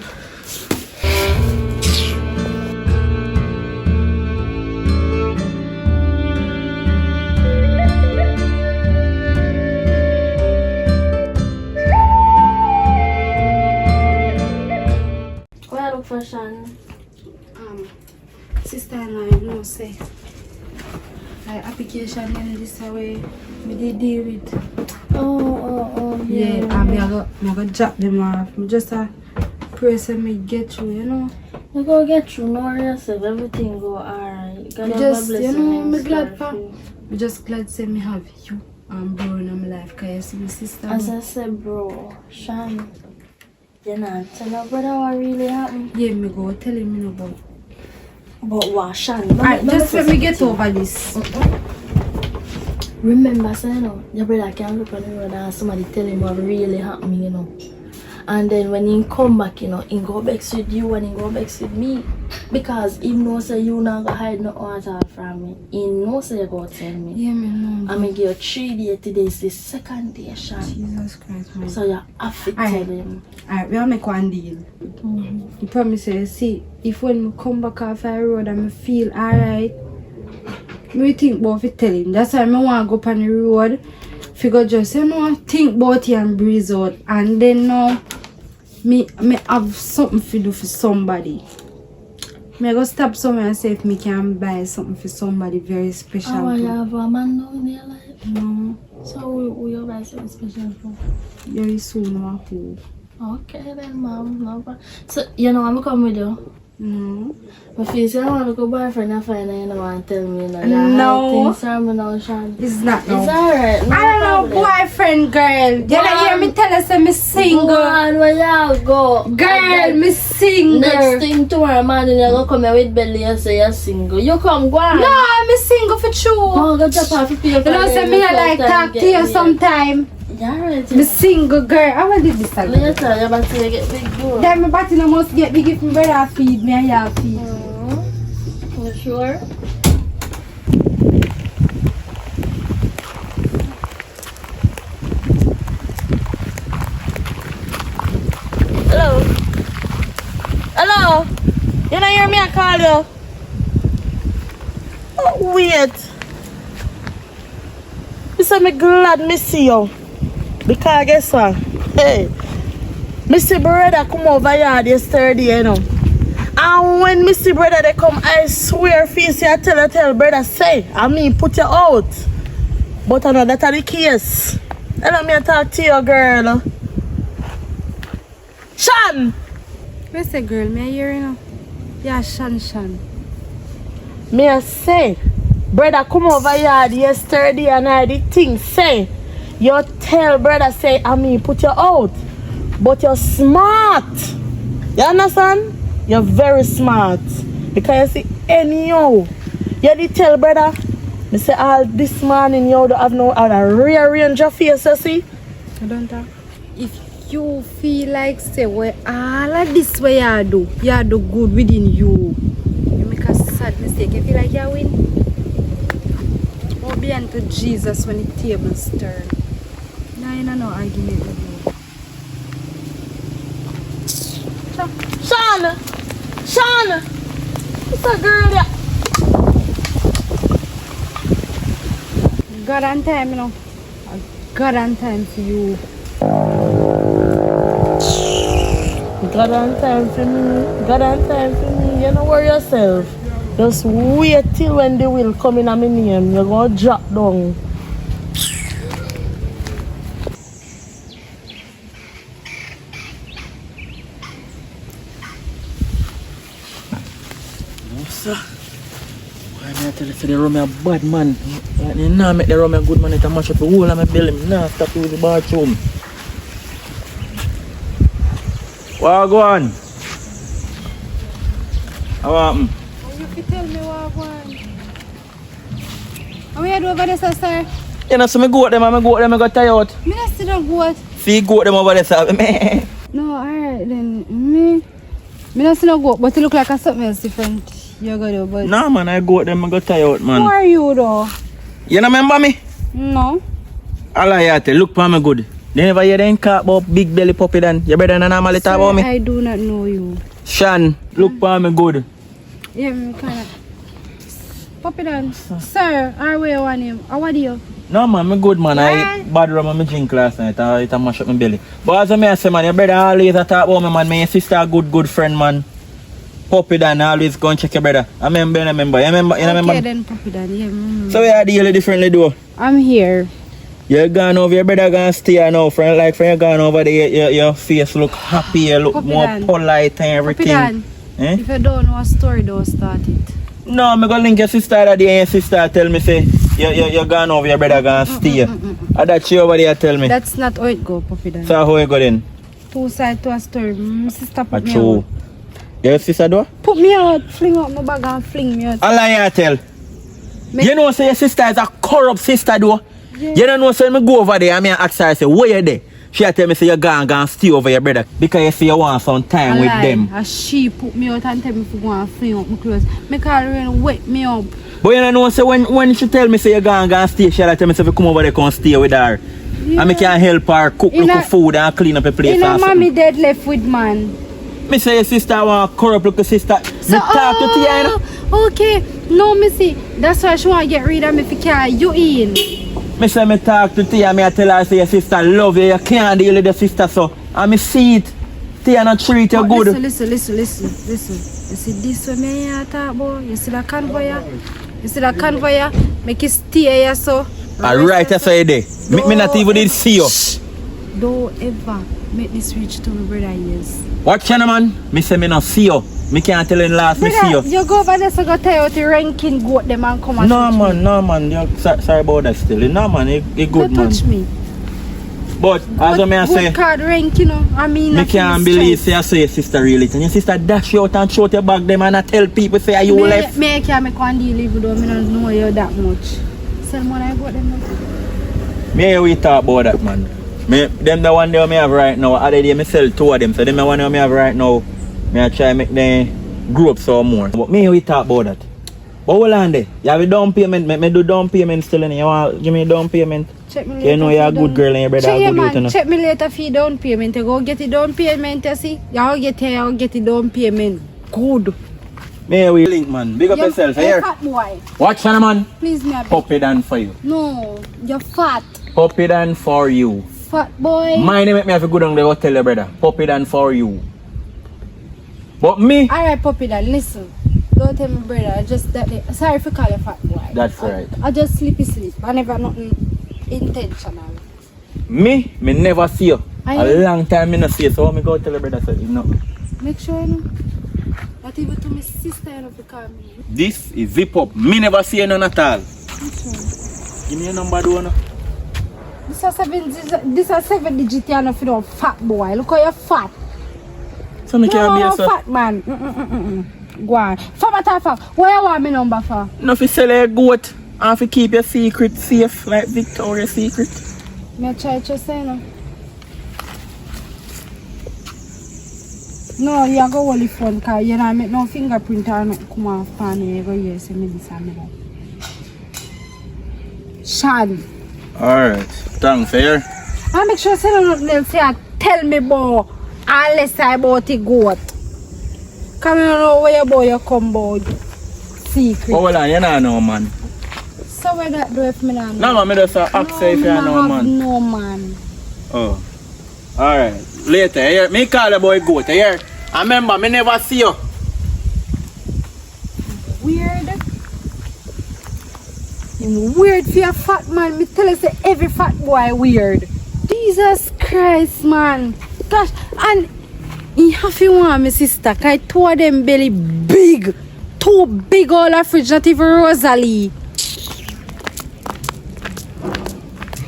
Where look for Sean? Sister-in-law, you know, say, like application and this way, me dey deal with. Oh, Yeah, and me I go drop them off. Me just pray say me get through, you know. You go get through, know yourself, everything go alright. You gotta Me have just, a you blessing know, in me store glad for for. you. Me just glad say me have you and bro in my life, cause you see my sister. As I said, bro, Sean, you not tell your brother what really happened. Yeah, me go tell him, you know, about. But what, Sean? Alright, just let me get over this. Remember, say, you know, your brother can look on the road and somebody tell him what really happened, you know. And then when he come back, you know, he go back with you and he go back with me. Because he knows that you not gonna hide no water from me. He knows that you go tell me. Yeah, me know. I'm gonna give you 3 days. Today is the 2nd day, Sean. Jesus Christ, man. So you have to tell him. Alright, we'll make one deal. You promise you, see, if when we come back off the road and I feel alright, me think about it tell him. That's why I want to go up on the road. Figure just, you know, think about it and breeze out. And then now, me have something to do for somebody. Me go stop somewhere and say if me can buy something for somebody very special. Oh, you too. have a man now in your life? No, So who you buy something special for? very soon I hope. Okay then, mom. No problem. So, you know, I'm come with you. No. But if you say I want to go boyfriend, I find out you don't want to tell me. No. No. Things from me now, Sean. It's not no. It's alright. No I don't problem. know, boyfriend, girl. You don't hear me tell us I'm single. Go on, where you go? Girl, me single. Next thing tomorrow morning, you go come here with belly and say you're single. You come, go on. No, I'm single for true. Go drop off your paper. You know, say me I like talk to you sometime. Yeah, right. Me single, girl. I want to do this again. Later, you're about to get big door. Then my body no must get big if my brother feed me and you feed. You sure? Hello? You don't hear me? I call you. Oh, wait. You say me glad me see you. Because guess what? Hey, me see brother come over here yesterday, you know. And when me see brother they come, I swear face I tell brother say, I mean put you out. But I know that's the case. Let me talk to you, girl. Shan! Where's the girl? Me hear you know? Yeah, Shan. Me I say, brother come over here yesterday and I did thing say, you tell brother say, I mean put you out. But you're smart. You understand? You're very smart. Because you see, anyhow, you did tell brother, me say all this morning you don't have no other rear range of face, you see? I don't talk. If you feel like say well, all of this way you do good within you. You make a sad mistake. You feel like you win. Or be unto Jesus when the tables turn. Now you know no argument with you. Sean! It's a girl there. God and time, you know. God and time for you. God and time for me. God and time for me. You know worry yourself. Just wait till when the will come in a my name. You're going to drop down. No, sir. Why me I tell you, say the rum a bad man. Like, you nah make the rum a good man. It a mash up the whole of my belly. Nah, stop use the bathroom. What go on? How happen? You can tell me what I want. How are you do over there, sir? You know, so me go at them and I got tired. Me not see no goat. See goat them over there, sir. No, alright then. Me not see no goat, but it look like a something else different. You go there, but... Nah, man, I go at them and got tired, man. Who are you though? You don't remember me? No. All I tell, look for me good. They never hear them talk about big belly puppy then. You better than normally talk about me. I do not know you. Shan, look for me good. Yeah, me kind of... Puppy dance. Sir, our way on him. How are you? No man, me good man. Yeah. I bad rum and me drink last night. It a mash up my belly. But as I say man, your brother always a talk about me man. My sister a good friend man. Puppy Dan always go and check your brother. I remember. You remember? Okay then, Puppy Dan. Yeah. So we are dealing differently though. I'm here. You're gone over, your brother gonna stay now, friend. Like friend, you gone over there, your face look happy, you look Puppy more Dan. polite and everything. Puppy Dan, Eh? if you don't know a story, don't start it. No, I'm gonna link your sister that day and your sister tell me say you're gone over, your brother gonna stay. And that she over there tell me. That's not how it go, Puppy Dan. So how you go then? Two sides to a story. My sister put me True. out. Your sister do? Put me out, fling out my bag and fling me out. All I tell. You know say your sister is a corrupt sister though. Yeah. You don't know say me go over there and me ask her say where you there? She tell me say you gone stay over your brother because you say you want some time with them. And she put me out and tell me to go and fling out my clothes. Me call her and wake me up. But you don't know say when she tell me say you gone stay, she tell me say if you come over there come stay with her. Yeah. And me can help her cook In look a- food and clean up the place. You know, and mommy something. dead left with man. Me say your sister want corrupt look sister. So, me talk to Tia, you know? okay. No, me see. That's why she want to get rid of me if you can. You in. Me say me talk to Tia, me I tell her say your sister love you can't deal with your sister so. And me see it. Tia not treat you But good. Listen. You see this one me here talk about? You see that convoy? You see that convoy? Make it stay here so. Alright, that's how you there. Me not even did see you. Don't ever make this reach to my brother ears. Watch you man. Me say me not see you. Me can't tell you in last me see Brother, you. you go over there so go tell you the ranking goat them and come and touch No man, you sorry about that still. No man, you me. good Don't man. touch me. But as I may say, Good card rank, you know. I mean, me can't believe say I say your sister really. And your sister dash you out and show your back them and I tell people say are you left. Me can't make one deal even though I don't know you that much. Sell money I got them now. Me we talk about that man. Me them the one day me have right now. Other day me sell two of them. So them the one day me have right now. Me I try make them grow up some more. But me we talk about that. But hold on there. You have a down payment. Me do down payment still in you want give me a down payment. Check me later. You know you're a good girl and your brother Check, a yeah, good youth, you know. man. Check me later for your down payment. You go get the down payment, you see. You get here, you get the down payment. Good. Me we link man. Big up yourself You're here. fat boy. Watch on man. Please me a bit. Puppy Dan for you. No, you're fat. Puppy Dan for you. Fat boy. My name make me have to go down there go tell your brother. Puppy Dan for you. But me, Alright, Puppy Dan, listen. Don't tell me brother, I just that day. Sorry for call you fat boy. That's right. I just sleep. I never nothing intentional. me never see you. I A know. long time me not see you. So me go tell your brother say no. Make sure you know. Not even to my sister you know to call me. This is zip up. Me never see you none at all. Which one? Give me your number do no. This is 7 digit you know for the fat boy. Look how you're fat. So me can't be No, yourself. fat man. Go on. For matter of fact, where you want my number for? No fi sell your goat. And fi keep your secret safe like Victoria's Secret. Me try to say no. No, you go hold the phone because you know make no fingerprint or not come off pan you go here say me this and me that. Shan. Alright. Thanks here. I make sure say nothing else say tell me about unless I about the goat. Come you know where your boy you come about secret. But hold on, you know man. So where that do if me not know? No man, me just ask say if you know man. No man. Oh. Alright. Later, here. Me call the boy goat, here. I remember, me never see you. Weird. Weird for a fat man. Me tell you say every fat boy weird. Jesus Christ, man. Gosh, and he have to want my sister, cause two of them belly big. Too big all the fridge, not even Rosalie.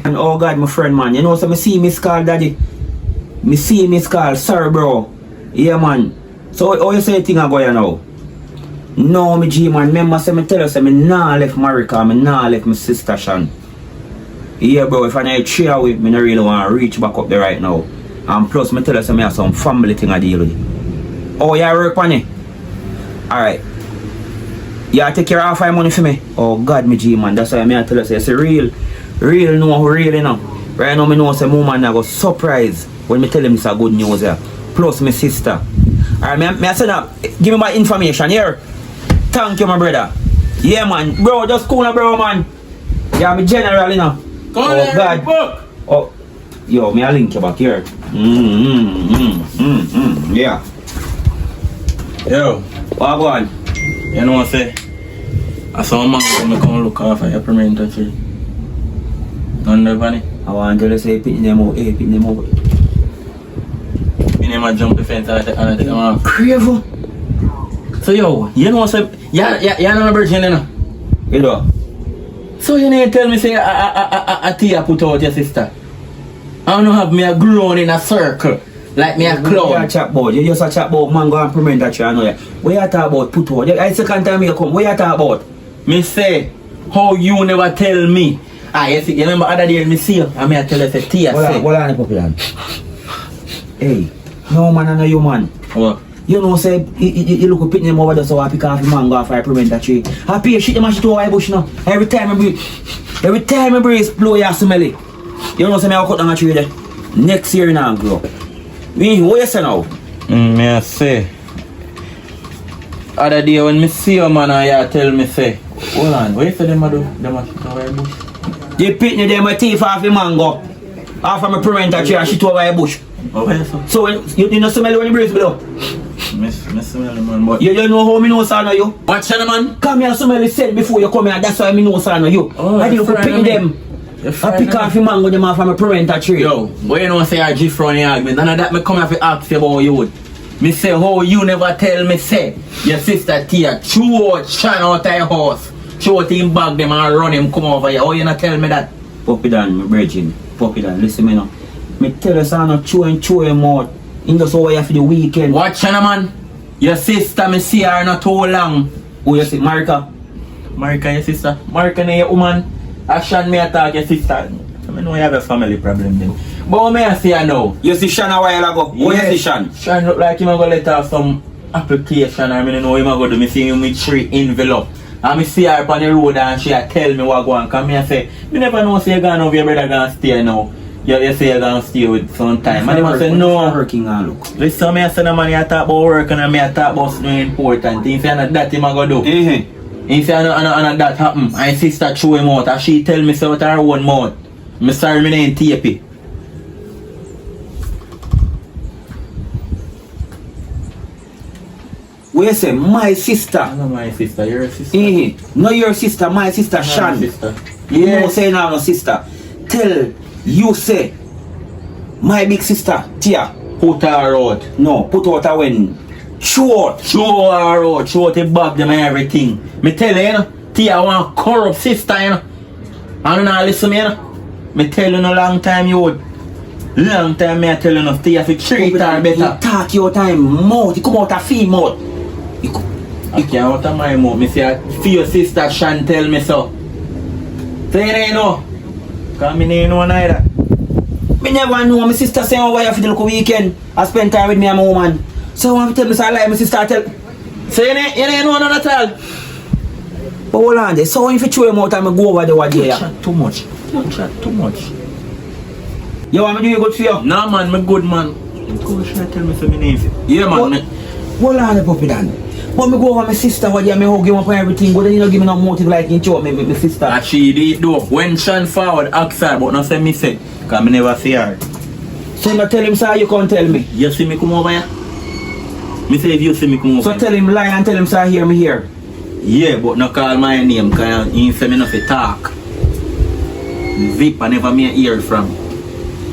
And oh God, my friend, man, you know, so me see miss call daddy. Me see miss call, sorry bro. Yeah man. So how you say thing I go here now? No, me G man, remember say me tell you say me nah left Marika, me nah left my sister Shan. Yeah bro, if I need 3 away, me not really want to reach back up there right now. And plus me tell you say me have some family thing I deal with. Oh yeah, work on it? Alright. Yeah, take care of 5 money for me. Oh God, me G man, that's why me I tell you say it's real know who real you know. Right now me know say my man I go surprise when me tell him this a good news here. Plus my sister. Alright, me I say that give me my information here. Thank you my brother. Yeah man, bro, just cool bro man. Yeah, me general you know. Oh God. Oh yo, me I link you back here. Yeah. Yo. What go on? You know what I say? I saw a man when I come look after your permanent tree. None funny. I want to say pick them out, pick them out. Me name a jump the fence and I take them off. Crave. So yo, you know what I say? You know my virgin you know? You know? So you need to tell me say a tea put out your sister. I don't have me a grown in a circle. Like me a clown. You chat about, you just a chat about mango and permanent that you know. What you talk about put out? I second time you come, what you talk about? Me say, how you never tell me? Ah, you remember other day me see you and me I tell you say tea say. Hold on, puppy dan. Hey, no man I know you man. What? You know say, you look up them over there so I pick off the mango off I permanent that tree. I pay shit them and shit over my bush now. Every time I breathe, blow you smell it. You know say me I cut down a tree there. Next year now grow. Me, what you say now? Me I say. Other day when me see you man and you tell me say, hold on, what you say them a do? Them a shit over your bush? You pick me them a teeth off the mango. Off of my parental tree and shit over your bush. Oh, where so? So when, you know smell when you breathe below? Me smell man, but... You don't know how me know son of you? Watch the man? Come here smell the scent before you come here, that's why me know son of you. Oh, I didn't pick them. I pick off the mango them off of my parental tree. Yo, what you know say I G from the argument? None of that me come here to ask you about you. Me say how you never tell me say your sister Tia chew out Shan out of your house. Chew out him bag them and run him come over here. How you not tell me that? Puppy Dan, my virgin. Puppy Dan, listen me now. Me tell you son of chew him out. In just over here for the weekend. Watch you man. Your sister me see her not too long. Who you see? Marika? Marika your sister. Marika na your woman. Ashan me attack your sister. So me know you have a family problem then. But what may I see her now? You see Shan a while ago? Who you see Shan? Shan look like him a go let off some application or me know him a go do. Me see him with 3 envelope. And me see her on the road and she a tell me what go on. Cause me a say, me never know say you gone over your brother gonna stay now. You say you're gonna stay with some time. And they say no. Working and look. Listen, me I say no man, you talk about work and me I talk about something important. If you not that him a go do. If you not that happen, and sister throw him out and she tell me so with her own mouth. Me sorry me ain't tape it. What you say? My sister. I know my sister, your sister. No your sister, my sister Shan. Sister. You know say now no sister. Tell you say my big sister Tia. Put her out. No, put out her when. Show out. Show her out. Show out the bag them and everything. Me tell you, you know, Tia want corrupt sister, you know. And you not listen me, you know. Me tell you no long time you would. Long time me I tell you no Tia fi treat her better. You talk your time mouth. You come out a fee mouth. I can't out of my mouth. Me say for your sister Shan tell me so. Say you ain't know. Cause me ain't know neither. Me never know my sister say oh why you feel the weekend. I spend time with me and my woman. So I want to tell me say I like my sister tell. So you ain't know none at all. But hold on there. So when you throw him out and I go over there what day? Chat too much. Don't chat too much. You want me to do good for you? Nah man, me good man. Go try tell me for me name. Yeah man. Hold on the puppy Dan. But me go over my sister, what you me hug him up and everything, but then you don't give me no motive like in choke me with my sister. And she did though. When Sean forward, ask her, but not say me say. Because me never see her. So you not tell him, sir, you can't tell me. You see me come over here? Me say if you see me come over So here. tell him lie and tell him, sir, hear me here. Yeah, but not call my name because he say me not fi talk. Vip, I never me hear from.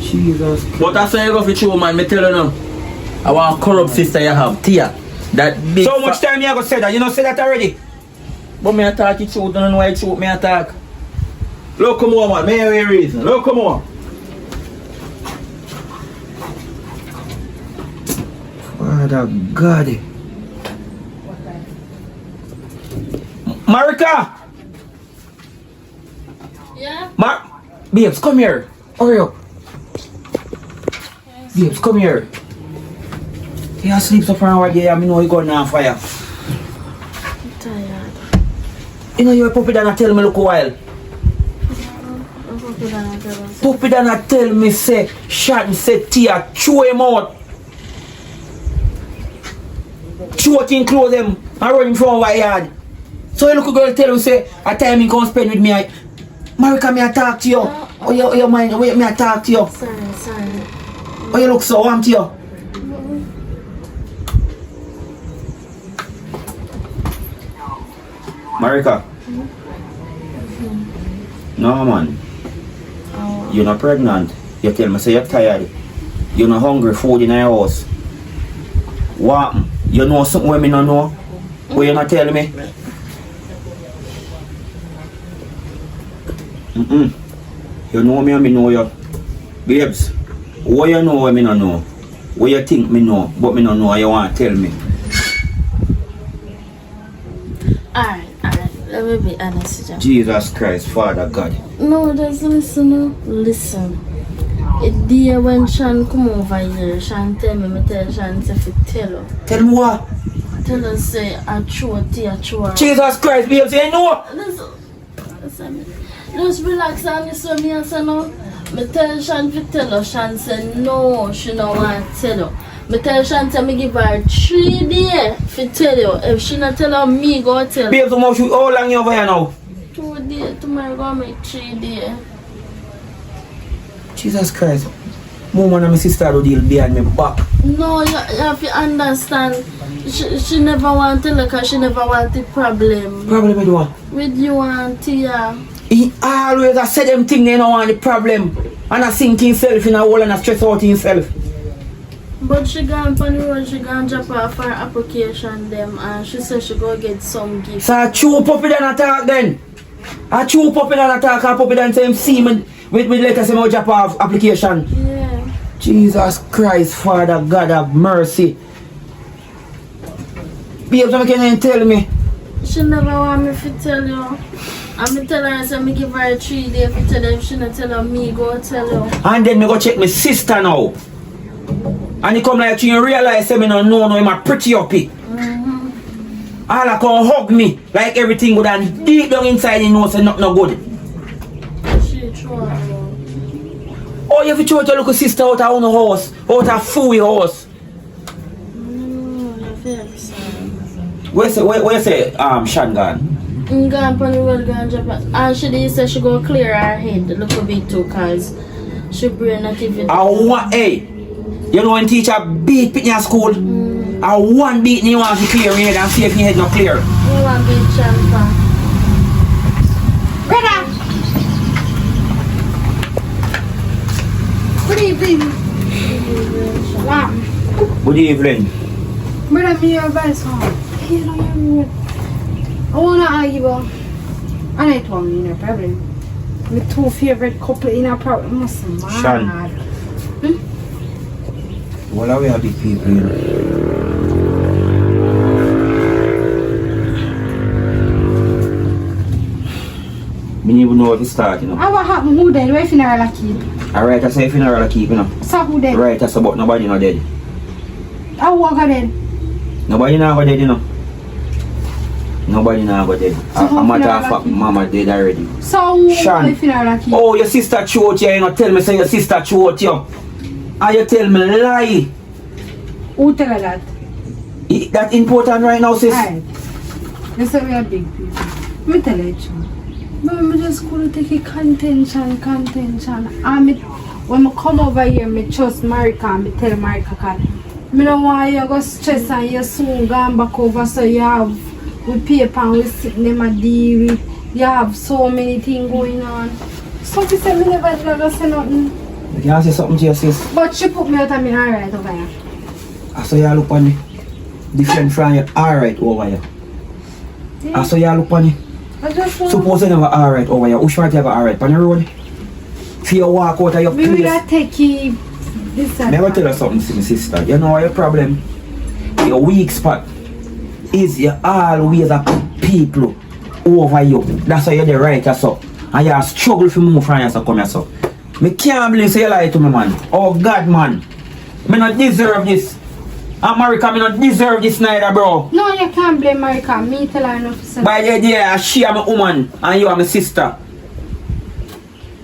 Jesus Christ. But I say you go for true man, me tell you now. I want a corrupt sister you have, Tia. That big So much time you go say that? You know say that already? But me attack you truth, don't know why truth me attack. Look, come on, man. May I have a reason. Look, come on. Father God. Marika! Yeah? Babes, come here. Hurry up. Babes, come here. You asleep so far right there, I know you going on fire. I'm tired. You know you're a puppy that tell me look a while. I'm hoping that I'm gonna say. Puppy that tell me say, shot and say Tia, throw him out. Throw it in clothes him and run him from our yard. So you look a girl tell him say, a time he come spend with me. Marika, me I talk to you. Oh, your mind, wait, me I talk to you. Sorry. Oh, you look so warm to you. Marika. No, man. You're not pregnant. You tell me say you're tired. You're not hungry, food in your house. What? You know something where me not know? What you not tell me? You know me and me know you. Babes, what you know where me not know? What you think me know, but me not know you want to tell me? Alright. Let me be honest with you. Jesus Christ, Father God. No, just listen. It day when Sean come over here, Sean tell me tell Sean say fi tell her. Tell me what? Tell her say I throw Tia throw her. Jesus Christ, babes, you know? Listen. Just relax and listen me and say no. Me tell Sean fi tell her. Sean say no, she no want tell her. Me tell Sean say me give her 3 days fi tell you. If she not tell her, me go tell her. Babes, how long you over here now? 2 days, tomorrow go make 3 days. Jesus Christ. Mom and my sister do deal behind me back. No, you have to understand. She never want to tell her because she never want the problem. Problem with what? With you and Tia. He always a say them thing they don't want the problem. And I sink himself in a hole and a stress out himself. But she gone on the road, she gone drop off her application them and she said she go get some gift. So I chew puppy than attack then. I chew puppy than attack and puppy than say him see me with letters in my drop off application. Yeah. Jesus Christ, Father God have mercy. Babes, what can you tell me? She never want me to tell you. And me tell her, say me give her 3 days to tell her. If she not tell her, me go tell her. And then me go check my sister now. And he come like you realize say me no know him a pretty uppy. All I come hug me like everything good and deep down inside he knows say nothing no good. She throw her out. Oh, you have to throw your little sister out of our own house, out of fool house. No, you're very sorry. Where say Sean gone? Gone on the road, gone drop her. And she did say she go clear her head a little bit too cause she brain not even. I want, hey, you know when teacher beat pitney at school? I want beat you want to clear your head and see if your head not clear. You want to be champa. Brother! Good evening. Wow. Good evening. Brother, me your advice home. You know you're I wanna argue about. And I told me no problem. My 2 favorite couple in a problem must be Sean. mad. Well, are we are big people, you know? Me even know how to start, you know. What happened? Who dead? Where funeral I keep? Alright, I say funeral I keep, you know. So who dead? Right, that's about nobody not dead. How walk dead? Nobody now go dead, you know. Nobody now go dead. A matter of fact, mama dead already. So who Sean. funeral I keep? Oh, your sister throat you, you know, tell me say your sister throat you. And you tell me lie. Who tell her that? That important right now, sis. Alright. You say we are big people. Me tell you the truth. But me just couldn't take it contention. And me, when I come over here, me trust Marika and me tell Marika, cause me don't want you go stress and you soon gone back over so you have with paper and we sit them a deal with. You have so many things going on. So she said me never did ever say nothing. Can I say something to you, sis? But she put me out and me alright over here. I saw you look on me. Different from you alright over here. Yeah. I saw you look on me. I just want Suppose you never alright over here. Who should you ever alright on the road? For you walk out of your me place. will take you this and Never that. tell you something, sister. You know your problem? Your weak spot is you always a put people over you. That's why you're the right yourself. And you struggle to move from yourself come yourself. Me can't believe say you lie to me, man. Oh God, man. Me not deserve this. America, me not deserve this neither, bro. No, you can't blame Marika. Me tell her enough to say. By the idea, she am a woman and you are my sister.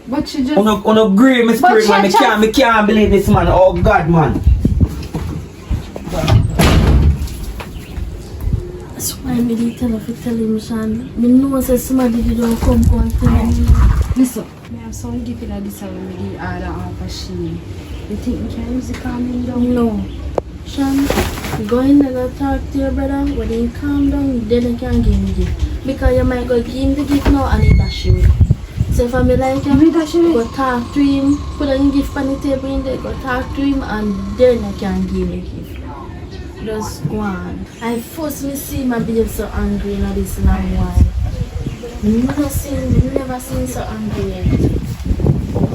But she just On grave me spirit, she man. Me can't believe this, man. Oh God, man. That's why me did tell her to tell him, Sean. Me know say somebody did don't come and tell me. listen. Me have some gift in this one with the other half of she. You think me can use the calming down? No. Sean, go in there go talk to your brother. When he calm down, then he can give me gift. Because you might go give him the gift now and he dash you. So if I me like him, Me dash you? go talk to him, put a gift on the table in there, go talk to him and then I can give me gift. Just go on. I first me see my baby so angry in this long while. Never seen so angry yet.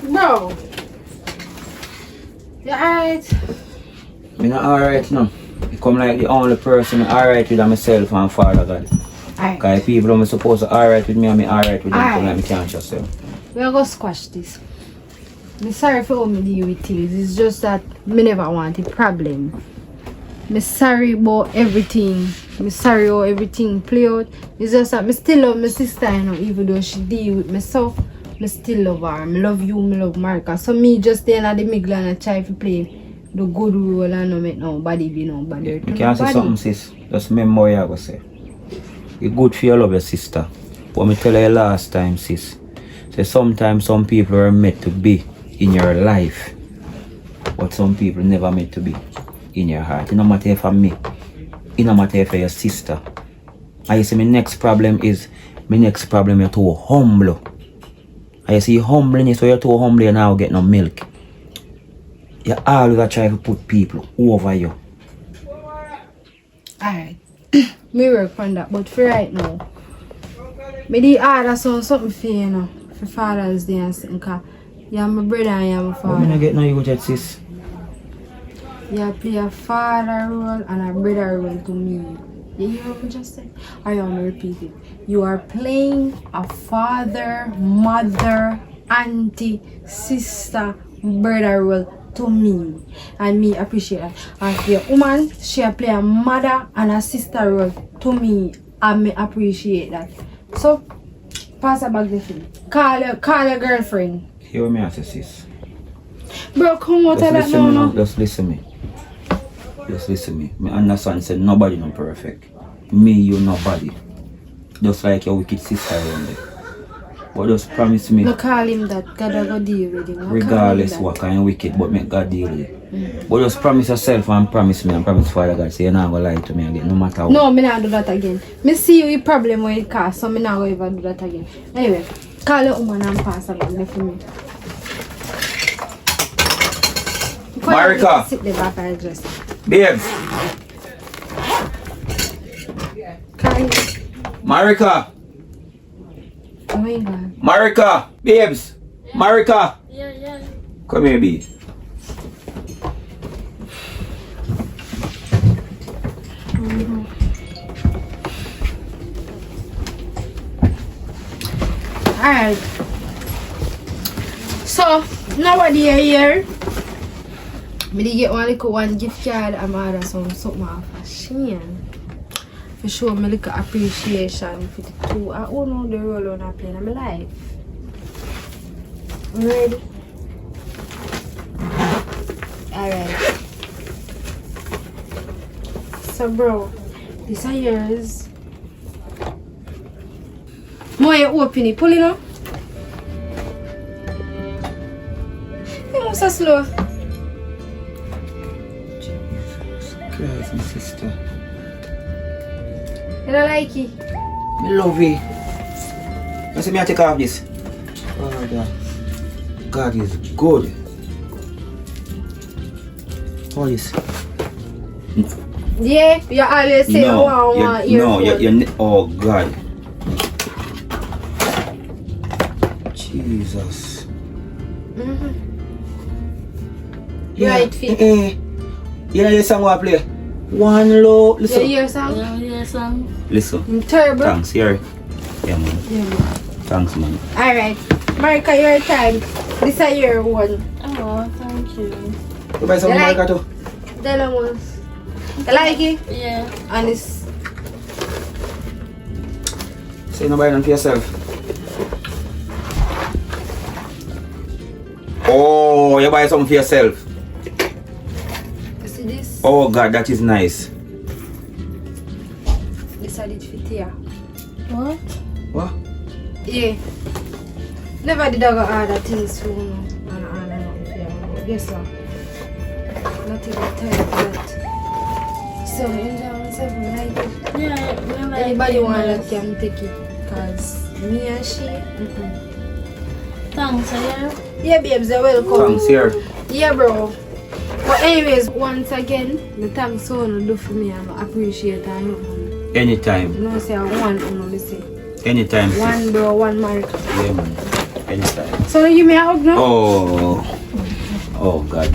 Bro. You alright? Me not alright now. I come like the only person alright with myself and Father God. Alright. Because people who are supposed to alright with me and me alright with them, Alright. come like me can't trust them. We're gonna squash this. I'm sorry for how me deal with things. It's just that me never want a problem. Me sorry about everything. Me sorry how everything play out. It's just that me still love my sister, you know, even though she deal with me so. Me still love her. Me love you, me love Marika. So me just there in the middle and I try to play the good role and not make nobody be nobody. You can't say something, sis. Just remember what you go say. It's good for you love your sister. But me tell you last time, sis. Say sometimes some people are meant to be in your life. But some people never meant to be in your heart. It no matter for me. It no matter for your sister. And you see my next problem is you're too humble. And you see humbleness, so you're too humble and now get no milk. You always try to put people over you. Alright. Me work on that, but for right now, me the order something for you know, for Father's Day and something, cause you're my brother and you're my But me father. not get no you yet, sis. You play a father role and a brother role to me. You hear what I just said? Or you want me to repeat it? You are playing a father, mother, auntie, sister, brother role to me. And me appreciate that. And for your woman, she play a mother and a sister role to me. And me appreciate that. So, pass it back the thing. Call your girlfriend. Hear me say, sis. Bro, come out of that Just now, listen me. no. Just listen me. Just listen me. Me understand say nobody no perfect. Me, you nobody. Just like your wicked sister around there. But just promise me, No call him that. God will go deal with him. No call him regardless that. what kind of wicked, but make God deal with it. But just promise yourself and promise me and promise Father God, say you're not gonna lie to me again, no matter what. No, me not do that again. Me see you a problem with it cause, so me not gonna even do that again. Anyway, call your woman and pass along there for me. Before you Marika. sit there back and just Babes, call you. Marika, Oh my God. Marika, babes, Marika, Yeah. come here, babe. Alright. So, nobody here. Me did get one gift card and I order something off of Shein. for show me little appreciation for the two. I don't know the role on I play in my life. Ready? Alright. So bro, these are yours. More you open it, pull it up. You move so slow. Christ, my sister. You don't like it? Me love it. You see me I take off this. Oh, God is good. How is? Yeah, you always say I want earphone. Oh God. Jesus. Right fit. You know the song I play? One low. Listen. You hear song? Yeah, son. Listen. Turbo. Thanks, here. Yeah, man. Yeah, man. Thanks, man. Alright. Marika, your time. This is your one. Oh, thank you. You buy some You like- Marika too? Tell them once. You like it? Yeah. And it's So you no buy none for yourself? Oh, you buy something for yourself? you see this? Oh God, that is nice. This I did fit here. What? What? Yeah. Never did I go order things for me. And order nothing for you. Yes, sir. Not even time for that. So, enjoy myself. I like it. Yeah, we like Anybody it want nice. that can take it. Because me and she. Thanks, yeah. Yeah, babes, you're welcome. Thanks, here. Yeah, bro. But anyways, once again, the thanks so you do for me, I appreciate it. Anytime. You know, say I want to say. Anytime. sis. One bro, one mark. Yeah, man. Anytime. So you give me a hug now? Oh God.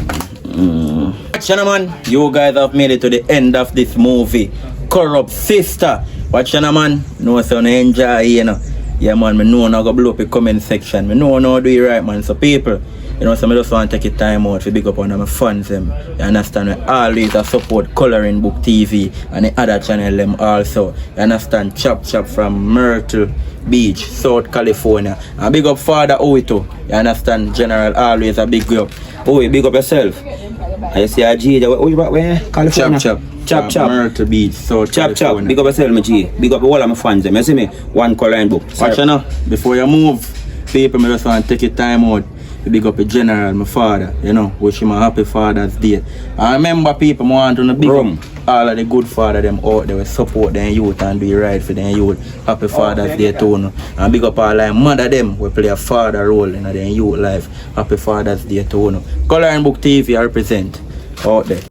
Watch on, man. You guys have made it to the end of this movie. Corrupt Sister. Watch on, man. No son enjoy, you know. Yeah, man, me know now go blow up the comment section. Me know now do it right, man. So people, you know, so me just want to take your time out to big up on my fans them. You understand? We always support Coloring Book TV and the other channel them also. You understand? Chop from Myrtle Beach, South California. And big up Father Owie too. You understand? General always a big up. Owie, big up yourself. I see a G, where you back where? California? Chop. Myrtle Beach, South Chop. California. Big up yourself, my G. Big up all of my fans them. You see me? One Coloring Book. Watch you now. Before you move, people, me just want to take your time out to big up the general, my father, you know, wish him a happy Father's Day. I remember people want to big up all of the good father them out there, support them youth and do it right for them youth. Happy Father's Day too. No? And big up all like mother them we play a father role in their youth life. Happy Father's Day too. No? Coloring Book TV I represent out there.